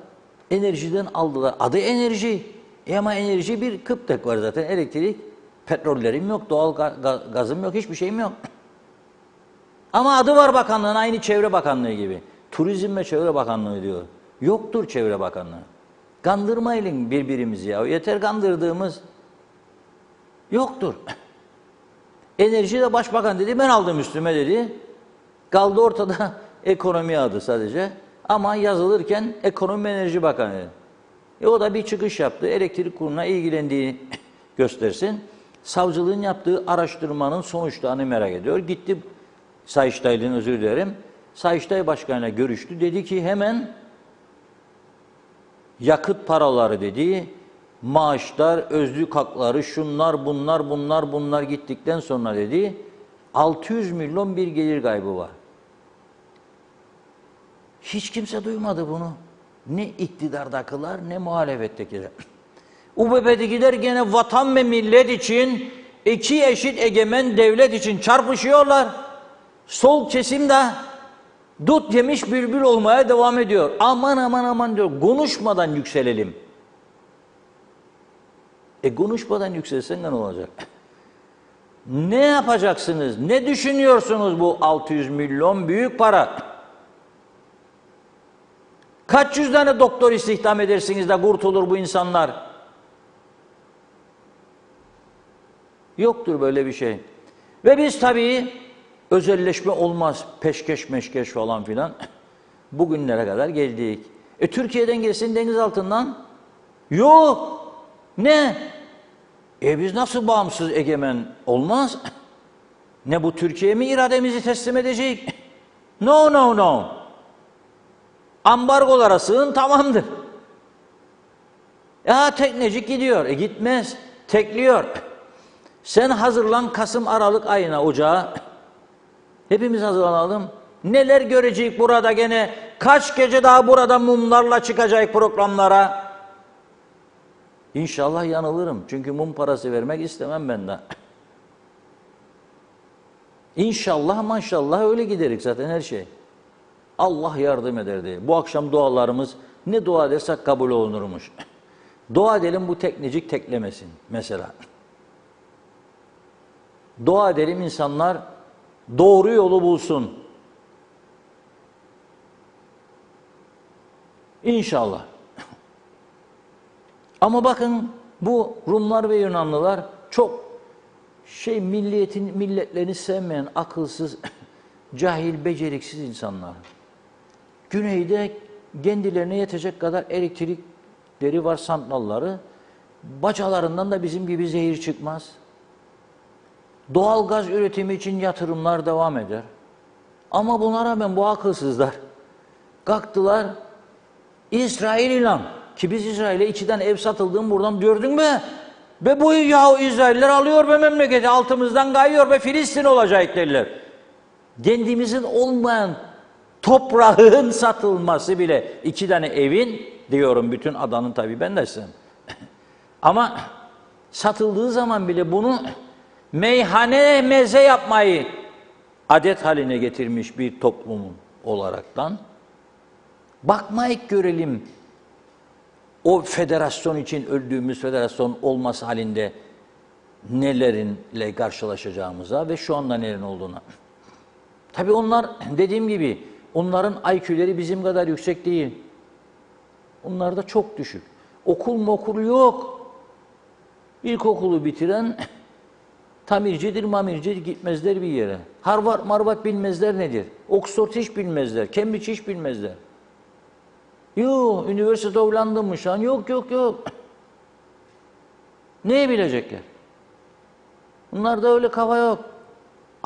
enerjiden aldılar. Adı enerji. Ama enerji bir kıp tek var zaten. Elektrik, petrollerim yok, doğal gazım yok, hiçbir şeyim yok. Ama adı var bakanlığın, aynı Çevre Bakanlığı gibi. Turizm ve Çevre Bakanlığı diyor. Yoktur Çevre Bakanlığı. Kandırmayın birbirimizi ya. Yeter kandırdığımız. Yoktur. Enerji de başbakan dedi, ben aldım üstüme dedi. Kaldı ortada ekonomi adı sadece. Ama yazılırken Ekonomi Enerji Bakanı dedi. O da bir çıkış yaptı. Elektrik kuruna ilgilendiği göstersin. Savcılığın yaptığı araştırmanın sonuçlarını merak ediyor. Gitti Sayıştay'ın, özür dilerim. Sayıştay Başkanı'yla görüştü. Dedi ki hemen yakıt paraları dedi, maaşlar, özlük hakları, şunlar, bunlar gittikten sonra dedi 600 milyon bir gelir kaybı var. Hiç kimse duymadı bunu. Ne iktidardakiler ne muhalefettekiler. UBP'dekiler gene vatan ve millet için, iki eşit egemen devlet için çarpışıyorlar. Sol kesim de dut yemiş bülbül olmaya devam ediyor. Aman diyor, konuşmadan yükselelim. Konuşmadan yükselsen ne olacak? Ne yapacaksınız? Ne düşünüyorsunuz bu 600 milyon büyük para? Kaç yüz tane doktor istihdam edersiniz de kurtulur bu insanlar? Yoktur böyle bir şey. Ve biz tabii özelleşme olmaz, peşkeş meşkeş falan filan bugünlere kadar geldik. Türkiye'den gelsin deniz altından? Yok. Ne? Biz nasıl bağımsız egemen olmaz? Ne bu Türkiye mi irademizi teslim edecek? No, no, no. Ambargolara sığın, tamamdır. Ya teknecik gidiyor. Gitmez. Tekliyor. Sen hazırlan Kasım Aralık ayına, ocağa. Hepimiz hazırlanalım. Neler görecek burada gene? Kaç gece daha burada mumlarla çıkacak programlara? İnşallah yanılırım. Çünkü mum parası vermek istemem ben de. İnşallah maşallah öyle giderik zaten her şey. Allah yardım ederdi. Bu akşam dualarımız ne dua edersek kabul olunurmuş. Dua edelim bu teknecik teklemesin mesela. Dua edelim insanlar doğru yolu bulsun. İnşallah. Ama bakın bu Rumlar ve Yunanlılar çok milletlerini sevmeyen akılsız, cahil, beceriksiz insanlar. Güneyde kendilerine yetecek kadar elektrikleri var, santralları. Bacalarından da bizim gibi zehir çıkmaz. Doğal gaz üretimi için yatırımlar devam eder. Ama buna rağmen bu akılsızlar kalktılar İsrail ilan. Ki biz İsrail'e 2 tane ev satıldığını buradan gördün mü? Ve bu yahu İsrailler alıyor ve memleketi altımızdan kayıyor ve Filistin olacak derler. Kendimizin olmayan toprağın satılması bile 2 tane evin, diyorum bütün adanın tabii ben de sizin. Ama satıldığı zaman bile bunu meyhane meze yapmayı adet haline getirmiş bir toplumun olaraktan bakmayıp görelim o federasyon için öldüğümüz federasyon olması halinde nelerinle karşılaşacağımıza ve şu anda nelerin olduğuna. Tabii onlar dediğim gibi onların IQ'leri bizim kadar yüksek değil. Onlar da çok düşük. Okul yok. İlkokulu bitiren tamircidir, mamircidir, gitmezler bir yere. Harvard bilmezler nedir? Oxford hiç bilmezler. Cambridge hiç bilmezler. Yok, University of London'mış şu an. Yok. Neyi bilecekler? Bunlarda öyle kafa yok.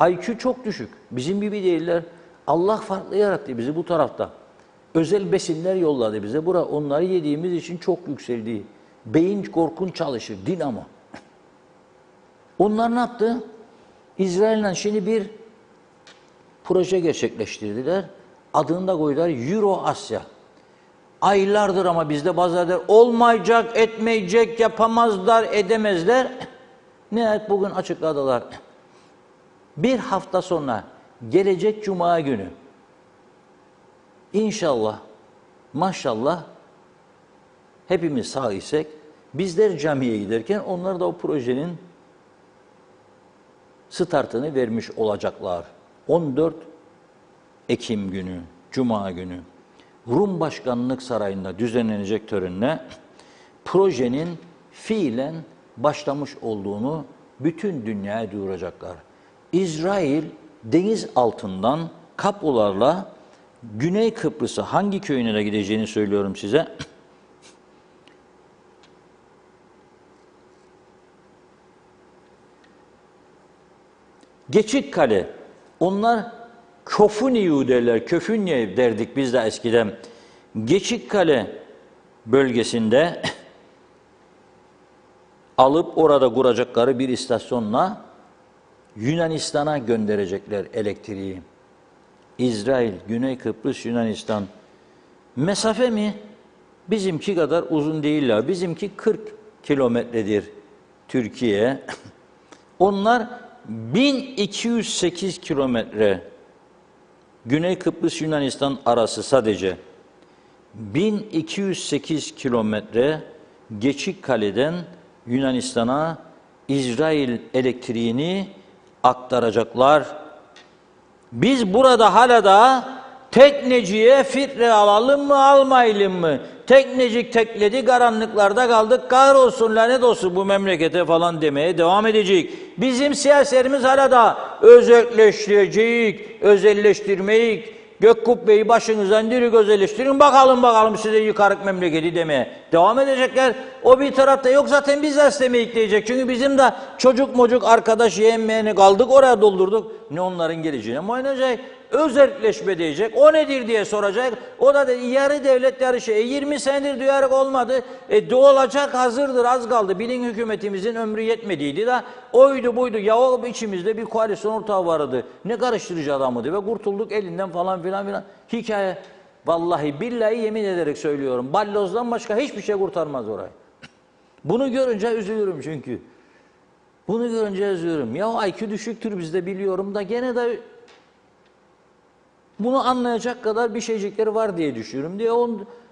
IQ çok düşük. Bizim gibi değiller. Allah farklı yarattı bizi bu tarafta. Özel besinler yolladı bize. Onları yediğimiz için çok yükseldi. Beyin korkunç çalışır, dinamo. Onlar ne yaptı? İsrail'le şimdi bir proje gerçekleştirdiler. Adını da koydular Euro Asya. Aylardır ama bizde bazıları olmayacak, etmeyecek, yapamazlar, edemezler. Nihayet bugün açıkladılar. Bir hafta sonra gelecek Cuma günü İnşallah, maşallah hepimiz sağ isek bizler camiye giderken onlar da o projenin startını vermiş olacaklar. 14 Ekim günü, Cuma günü Rum Başkanlık Sarayı'nda düzenlenecek törenle projenin fiilen başlamış olduğunu bütün dünyaya duyuracaklar. İsrail deniz altından kaplularla Güney Kıbrıs'a hangi köyüne gideceğini söylüyorum size. Geçitkale, onlar Köfünye derler, Köfünye derdik biz de eskiden. Geçitkale bölgesinde alıp orada kuracakları bir istasyonla Yunanistan'a gönderecekler elektriği. İsrail, Güney Kıbrıs, Yunanistan. Mesafe mi? Bizimki kadar uzun değiller. Bizimki 40 kilometredir Türkiye. Onlar 1208 kilometre. Güney Kıbrıs, Yunanistan arası sadece. 1208 kilometre Geçikkale'den Yunanistan'a İsrail elektriğini aktaracaklar. Biz burada hala da tekneciye filtre alalım mı almayalım mı? Teknecik tekledi, karanlıklarda kaldık. Kahrolsun, lanet olsun bu memlekete falan demeye devam edecek. Bizim siyasetimiz hala da özelleştirecek, özelleştirmeyik. Gök kubbeyi başınızdan diri özelleştirin, bakalım size yıkarık memleketi demeye devam edecekler. O bir tarafta yok zaten biz de istemeyik diyecek. Çünkü bizim de çocuk arkadaş yeğenmeyeni kaldık oraya doldurduk. Ne onların geleceğine mi oynayacak? Özelleşme diyecek. O nedir diye soracak. O da dedi yarı devlet yarı şey. 20 senedir duyarık olmadı. Olacak hazırdır az kaldı. Bilin hükümetimizin ömrü yetmediydi de oydu buydu. Ya o içimizde bir koalisyon ortağı vardı. Ne karıştırıcı adamıydı ve kurtulduk elinden falan filan. Hikaye. Vallahi billahi yemin ederek söylüyorum. Ballozdan başka hiçbir şey kurtarmaz orayı. Bunu görünce üzülürüm çünkü. Bunu görünce üzülürüm. Ya IQ düşüktür bizde biliyorum da gene de bunu anlayacak kadar bir şeycikleri var diye düşünüyorum diye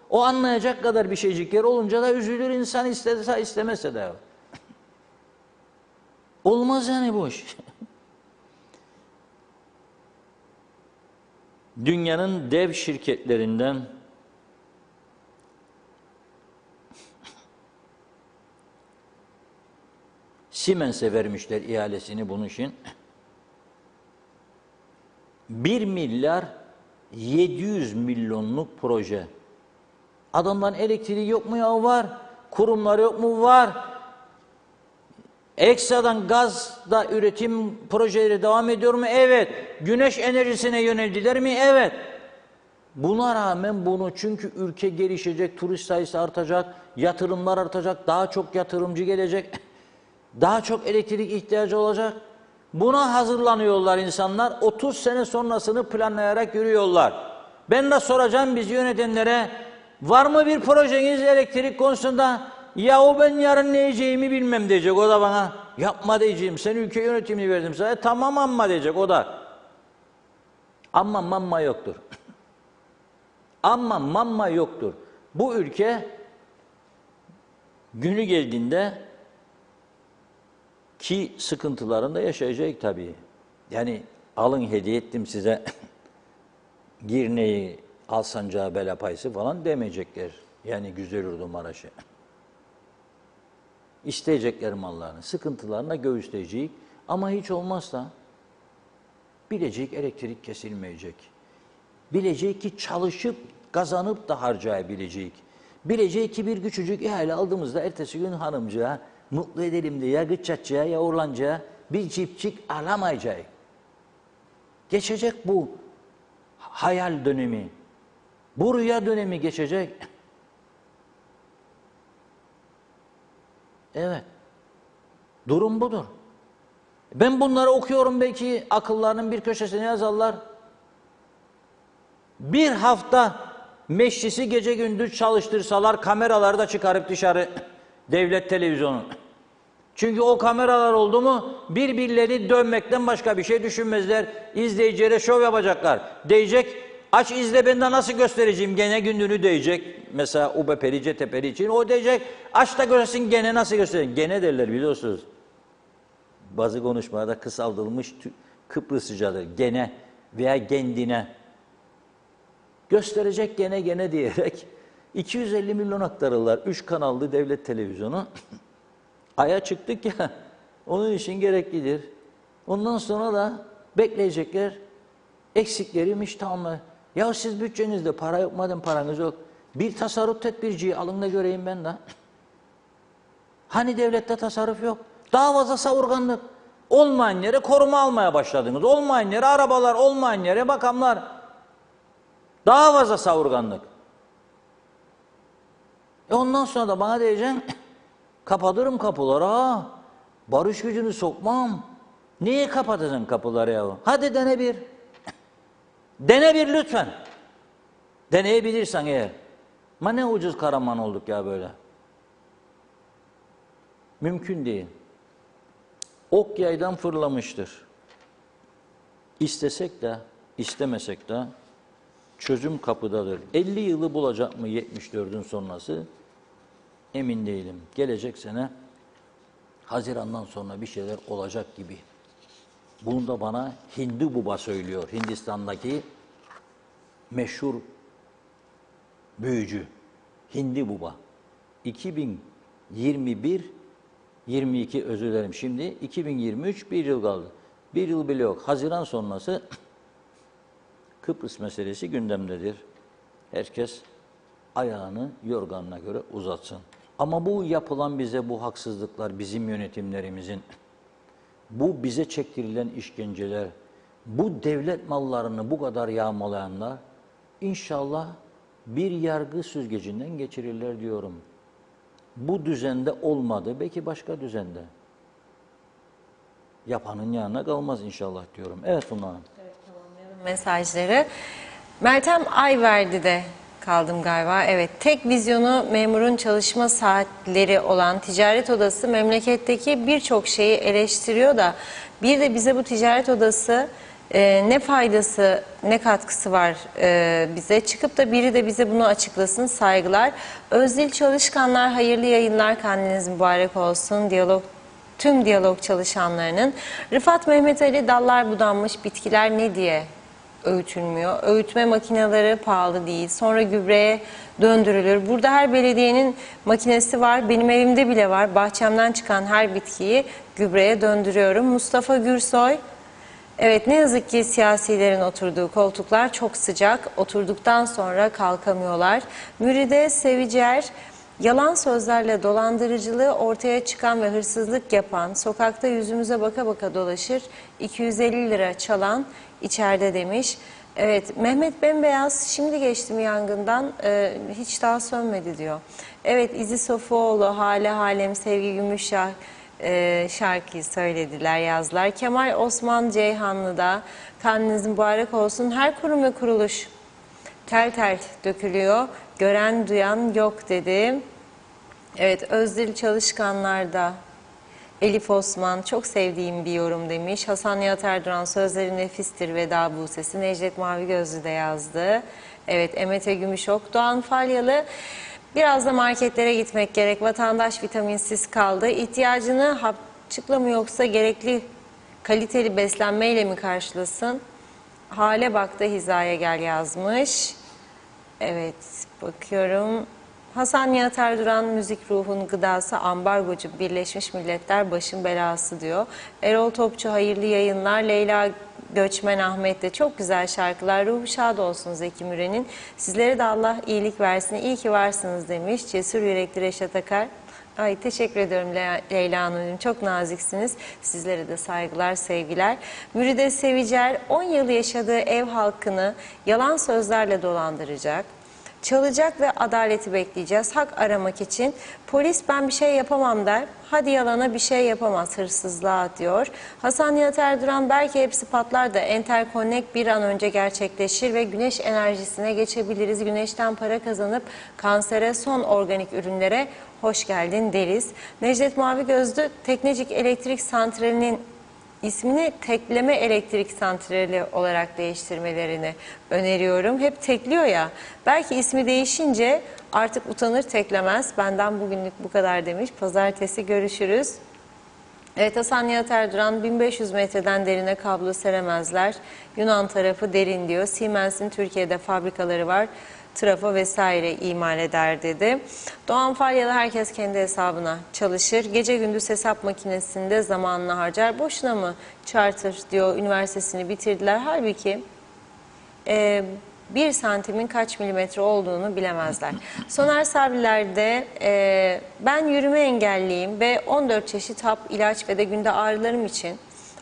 o anlayacak kadar bir şeycikleri olunca da üzülür insan istese istemese de. Olmaz yani bu iş. Dünyanın dev şirketlerinden Siemens'e vermişler ihalesini bunun için. 1 milyar 700 milyonluk proje. Adamların elektriği yok mu ya? Var. Kurumları yok mu? Var. Eksa'dan gazda üretim projeleri devam ediyor mu? Evet. Güneş enerjisine yöneldiler mi? Evet. Buna rağmen bunu çünkü ülke gelişecek, turist sayısı artacak, yatırımlar artacak, daha çok yatırımcı gelecek, daha çok elektrik ihtiyacı olacak. Buna hazırlanıyorlar insanlar. 30 sene sonrasını planlayarak yürüyorlar. Ben de soracağım biz yönetenlere, var mı bir projeniz elektrik konusunda? Yahu ben yarın ne yiyeceğimi bilmem diyecek o da bana. Yapma diyeceğim, sen ülke yönetimini verdim sana. Tamam amma diyecek o da. Amma mamma yoktur. Amma mamma yoktur. Bu ülke günü geldiğinde ki sıkıntılarında yaşayacak tabii. Yani alın hediye ettim size Girne'yi, Alsancağı, Belapaysı falan demeyecekler. Yani Güzelurdu, Maraş'ı. İsteyecekler mallarını, sıkıntılarına göğüsleyecek. Ama hiç olmazsa bilecek elektrik kesilmeyecek. Bilecek ki çalışıp, kazanıp da harcayabilecek. Bilecek ki bir küçücük ihale aldığımızda ertesi gün hanımcığa mutlu edelim diye ya gıççatçıya ya oğlancıya bir cipçik alamayacak. Geçecek bu hayal dönemi. Bu rüya dönemi geçecek. Evet. Durum budur. Ben bunları okuyorum belki akıllarının bir köşesine yazarlar. Bir hafta meclisi gece gündüz çalıştırsalar kameraları da çıkarıp dışarı devlet televizyonu. Çünkü o kameralar oldu mu birbirleri dönmekten başka bir şey düşünmezler. İzleyicilere şov yapacaklar. Diyecek aç izle ben de nasıl göstereceğim gene gününü diyecek. Mesela UBP'li CTP'li için o diyecek aç da görsün gene nasıl göstereyim. Gene derler biliyorsunuz. Bazı konuşmalarda kısaltılmış Kıbrısçadır. Gene veya kendine. Gösterecek gene diyerek 250 milyon aktarırlar. 3 kanallı devlet televizyonu. Ay'a çıktık ya, onun için gereklidir. Ondan sonra da bekleyecekler, eksikleriymiş tamamla. Ya siz bütçenizde para yok madem paranız yok. Bir tasarruf tedbirciyi alın da göreyim ben de. Hani devlette tasarruf yok? Daha fazla savurganlık. Olmayan yere koruma almaya başladınız. Olmayan yere arabalar, olmayan yere makamlar. Daha fazla savurganlık. Ondan sonra da bana diyeceksin, kapatırım kapıları ha. Barış gücünü sokmam. Niye kapatacaksın kapıları ya? Hadi dene bir. Dene bir lütfen. Deneyebilirsen eğer. Ma ne ucuz Karaman olduk ya böyle. Mümkün değil. Ok yaydan fırlamıştır. İstesek de, istemesek de çözüm kapıdadır. 50 yılı bulacak mı 74'ün sonrası? Emin değilim. Gelecek sene Haziran'dan sonra bir şeyler olacak gibi. Bunu da bana Hindu Baba söylüyor. Hindistan'daki meşhur büyücü. Hindi buba. 2021, 22 özür dilerim şimdi. 2023 bir yıl kaldı. Bir yıl bile yok. Haziran sonrası Kıbrıs meselesi gündemdedir. Herkes ayağını yorganına göre uzatsın. Ama bu yapılan bize bu haksızlıklar, bizim yönetimlerimizin, bu bize çektirilen işkenceler, bu devlet mallarını bu kadar yağmalayanlar inşallah bir yargı süzgecinden geçirirler diyorum. Bu düzende olmadı, belki başka düzende. Yapanın yanına kalmaz inşallah diyorum. Evet Funda Hanım. Mesajları. Meltem Ayverdi'de kaldım galiba. Evet, tek vizyonu memurun çalışma saatleri olan ticaret odası memleketteki birçok şeyi eleştiriyor da bir de bize bu ticaret odası ne faydası, ne katkısı var bize? Çıkıp da biri de bize bunu açıklasın. Saygılar. Özdil Çalışkanlar, hayırlı yayınlar, kandiliniz mübarek olsun. Tüm diyalog çalışanlarının. Rıfat Mehmet Ali, dallar budanmış bitkiler ne diye öğütülmüyor. Öğütme makineleri pahalı değil. Sonra gübreye döndürülür. Burada her belediyenin makinesi var. Benim evimde bile var. Bahçemden çıkan her bitkiyi gübreye döndürüyorum. Mustafa Gürsoy, evet ne yazık ki siyasilerin oturduğu koltuklar çok sıcak. Oturduktan sonra kalkamıyorlar. Müride Sevicer, yalan sözlerle dolandırıcılığı ortaya çıkan ve hırsızlık yapan, sokakta yüzümüze baka baka dolaşır, 250 lira çalan içeride demiş. Evet, Mehmet Bembeyaz, şimdi geçtim yangından, hiç daha sönmedi diyor. Evet, İzi Sofuoğlu, Hale Halem, Sevgi Gümüşşah şarkıyı söylediler, yazdılar. Kemal Osman Ceyhanlı'da, kandiliniz mübarek olsun. Her kurum ve kuruluş tel tel dökülüyor. Gören duyan yok dedi. Evet, Özdil Çalışkanlar'da Elif Osman, çok sevdiğim bir yorum demiş. Hasan Nihat Erduran, sözleri nefistir veda busesi. Necdet Mavi Gözlü de yazdı. Evet, Emete Gümüşok. Doğan Falyalı, biraz da marketlere gitmek gerek. Vatandaş vitaminsiz kaldı. İhtiyacını hapçıkla mı yoksa gerekli kaliteli beslenmeyle mi karşılasın? Hale bak da hizaya gel yazmış. Evet, bakıyorum. Hasan Nihat Erduran, müzik ruhun gıdası, ambargocu Birleşmiş Milletler başın belası diyor. Erol Topçu, hayırlı yayınlar. Leyla Göçmen Ahmet de çok güzel şarkılar. Ruhu şad olsun Zeki Müren'in. Sizlere de Allah iyilik versin. İyi ki varsınız demiş. Cesur yürekli Reşat Akar. Ay, teşekkür ediyorum Leyla Hanım'cığım. Çok naziksiniz. Sizlere de saygılar, sevgiler. Müride Sevicer, 10 yıl yaşadığı ev halkını yalan sözlerle dolandıracak. Çalacak ve adaleti bekleyeceğiz. Hak aramak için. Polis ben bir şey yapamam der. Hadi yalana bir şey yapamaz hırsızlığa diyor. Hasan Nihat Erduran, belki hepsi patlar da Interconnect bir an önce gerçekleşir ve güneş enerjisine geçebiliriz. Güneşten para kazanıp kansere, son organik ürünlere hoş geldin deriz. Necdet Mavi Gözlü, Teknecik Elektrik Santrali'nin İsmini Tekleme Elektrik Santrali olarak değiştirmelerini öneriyorum. Hep tekliyor ya. Belki ismi değişince artık utanır, teklemez. Benden bugünlük bu kadar demiş. Pazartesi görüşürüz. Evet, Hasan Nihat Erduran, 1500 metreden derine kablo seremezler. Yunan tarafı derin diyor. Siemens'in Türkiye'de fabrikaları var. Trafo vesaire imal eder dedi. Doğan Falyalı, herkes kendi hesabına çalışır. Gece gündüz hesap makinesinde zamanını harcar. Boşuna mı charter diyor, üniversitesini bitirdiler. Halbuki 1 santimin kaç milimetre olduğunu bilemezler. Soner Sabriler'de ben yürüme engelliyim ve 14 çeşit hap, ilaç ve de günde ağrılarım için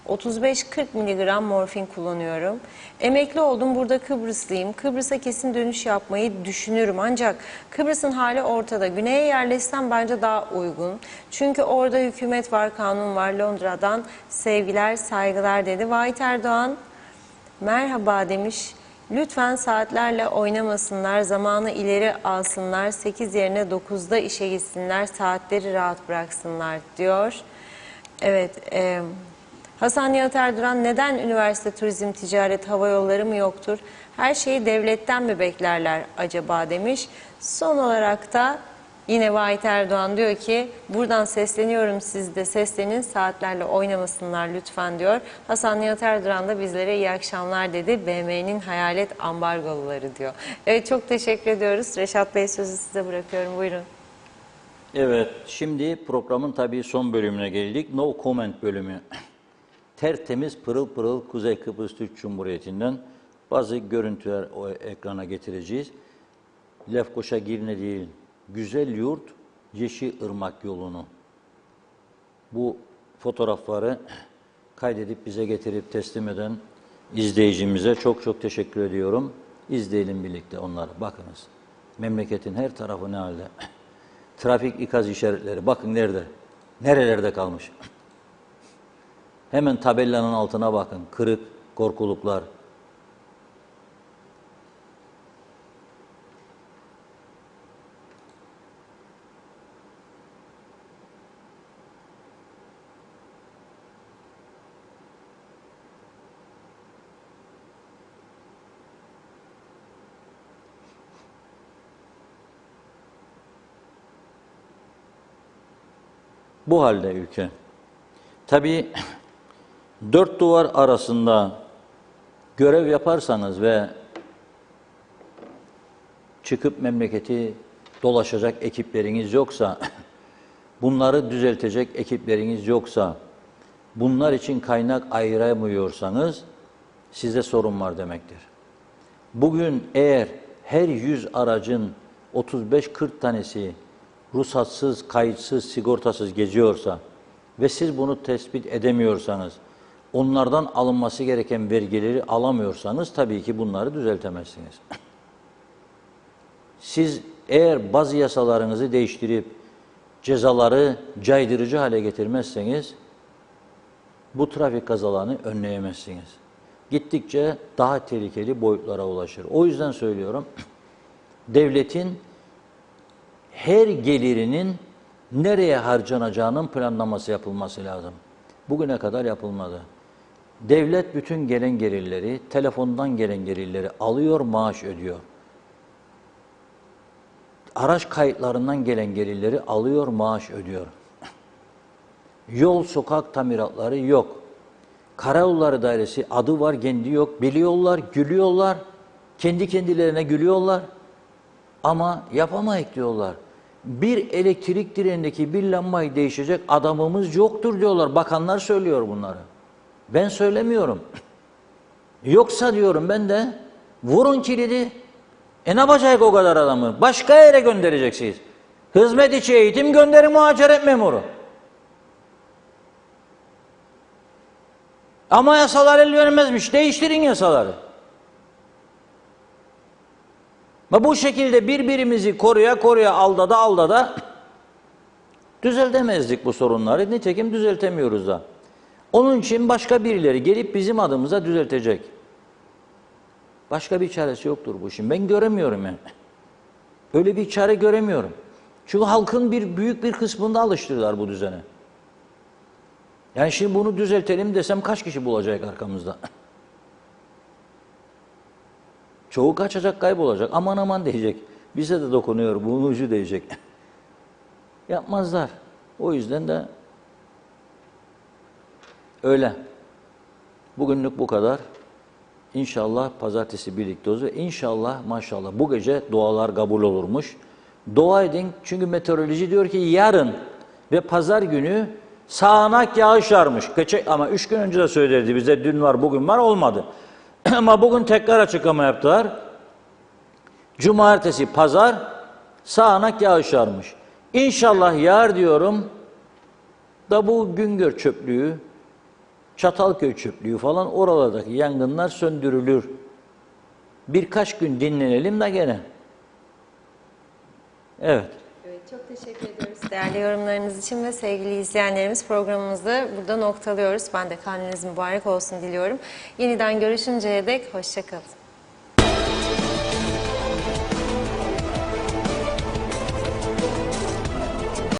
35-40 miligram morfin kullanıyorum. Emekli oldum, burada Kıbrıslıyım. Kıbrıs'a kesin dönüş yapmayı düşünürüm. Ancak Kıbrıs'ın hali ortada. Güney'e yerleşsem bence daha uygun. Çünkü orada hükümet var, kanun var. Londra'dan sevgiler, saygılar dedi. Vahit Erdoğan, merhaba demiş. Lütfen saatlerle oynamasınlar, zamanı ileri alsınlar. 8 yerine 9'da işe gitsinler, saatleri rahat bıraksınlar diyor. Evet, Hasan Nihat Erduran, neden üniversite, turizm, ticaret, hava yolları mı yoktur? Her şeyi devletten mi beklerler acaba demiş. Son olarak da Yine Vahit Erdoğan diyor ki buradan sesleniyorum, siz de seslenin, saatlerle oynamasınlar lütfen diyor. Hasan Nihat Erduran da bizlere iyi akşamlar dedi. BM'nin hayalet ambargoluları diyor. Evet, çok teşekkür ediyoruz. Reşat Bey, sözü size bırakıyorum. Buyurun. Evet, şimdi programın tabii son bölümüne geldik. No comment bölümü. Tertemiz, pırıl pırıl Kuzey Kıbrıs Türk Cumhuriyeti'nden bazı görüntüler o ekrana getireceğiz. Lefkoşa Girne değil, güzel yurt, Yeşilırmak yolunu. Bu fotoğrafları kaydedip bize getirip teslim eden izleyicimize çok çok teşekkür ediyorum. İzleyelim birlikte onları. Bakınız, memleketin her tarafı ne halde. Trafik ikaz işaretleri, bakın nerede, nerelerde kalmış. Hemen tabellanın altına bakın, kırık, korkuluklar. Bu halde ülke. Tabii dört duvar arasında görev yaparsanız ve çıkıp memleketi dolaşacak ekipleriniz yoksa, bunları düzeltecek ekipleriniz yoksa, bunlar için kaynak ayıramıyorsanız size sorun var demektir. Bugün eğer her 100 aracın 35-40 tanesi ruhsatsız, kayıtsız, sigortasız geziyorsa ve siz bunu tespit edemiyorsanız, onlardan alınması gereken vergileri alamıyorsanız tabii ki bunları düzeltemezsiniz. Siz eğer bazı yasalarınızı değiştirip cezaları caydırıcı hale getirmezseniz bu trafik kazalarını önleyemezsiniz. Gittikçe daha tehlikeli boyutlara ulaşır. O yüzden söylüyorum, devletin her gelirinin nereye harcanacağının planlaması yapılması lazım. Bugüne kadar yapılmadı. Devlet bütün gelen gelirleri, telefondan gelen gelirleri alıyor, maaş ödüyor. Araç kayıtlarından gelen gelirleri alıyor, maaş ödüyor. Yol, sokak tamiratları yok. Karayolları Dairesi adı var, kendi yok. Biliyorlar, gülüyorlar. Kendi kendilerine gülüyorlar. Ama yapamayız diyorlar. Bir elektrik direğindeki bir lambayı değişecek adamımız yoktur diyorlar. Bakanlar söylüyor bunları. Ben söylemiyorum. Yoksa diyorum ben de vurun kilidi. Ne yapacak o kadar adamı? Başka yere göndereceksiniz. Hizmet içi eğitim gönderin muhaciret memuru. Ama yasalar el vermezmiş. Değiştirin yasaları. Ve bu şekilde birbirimizi koruya aldada düzeltemezdik bu sorunları. Nitekim düzeltemiyoruz da. Onun için başka birileri gelip bizim adımıza düzeltecek. Başka bir çaresi yoktur bu işin. Ben göremiyorum yani. Öyle bir çare göremiyorum. Çünkü halkın büyük bir kısmında alıştırdılar bu düzene. Yani şimdi bunu düzeltelim desem kaç kişi bulacak arkamızda? Çoğu kaçacak, kaybolacak. Aman aman diyecek. Bize de dokunuyor, bunun ucu diyecek. Yapmazlar. O yüzden de öyle. Bugünlük bu kadar. İnşallah pazartesi birlikte olacağız. İnşallah maşallah bu gece dualar kabul olurmuş. Dua edin çünkü meteoroloji diyor ki yarın ve pazar günü sağanak yağış varmış. Ama 3 gün önce de söyledi bize, dün var bugün var, olmadı. Ama bugün tekrar açıklama yaptılar. Cumartesi, pazar sağanak yağış varmış. İnşallah yağar diyorum da bu Güngör çöplüğü, Çatalköy çöplüğü falan oralardaki yangınlar söndürülür. Birkaç gün dinlenelim de gene. Evet. Evet, çok teşekkür ediyoruz değerli yorumlarınız için ve sevgili izleyenlerimiz, programımızı burada noktalıyoruz. Ben de kandiliniz mübarek olsun diliyorum. Yeniden görüşünceye dek hoşça kalın.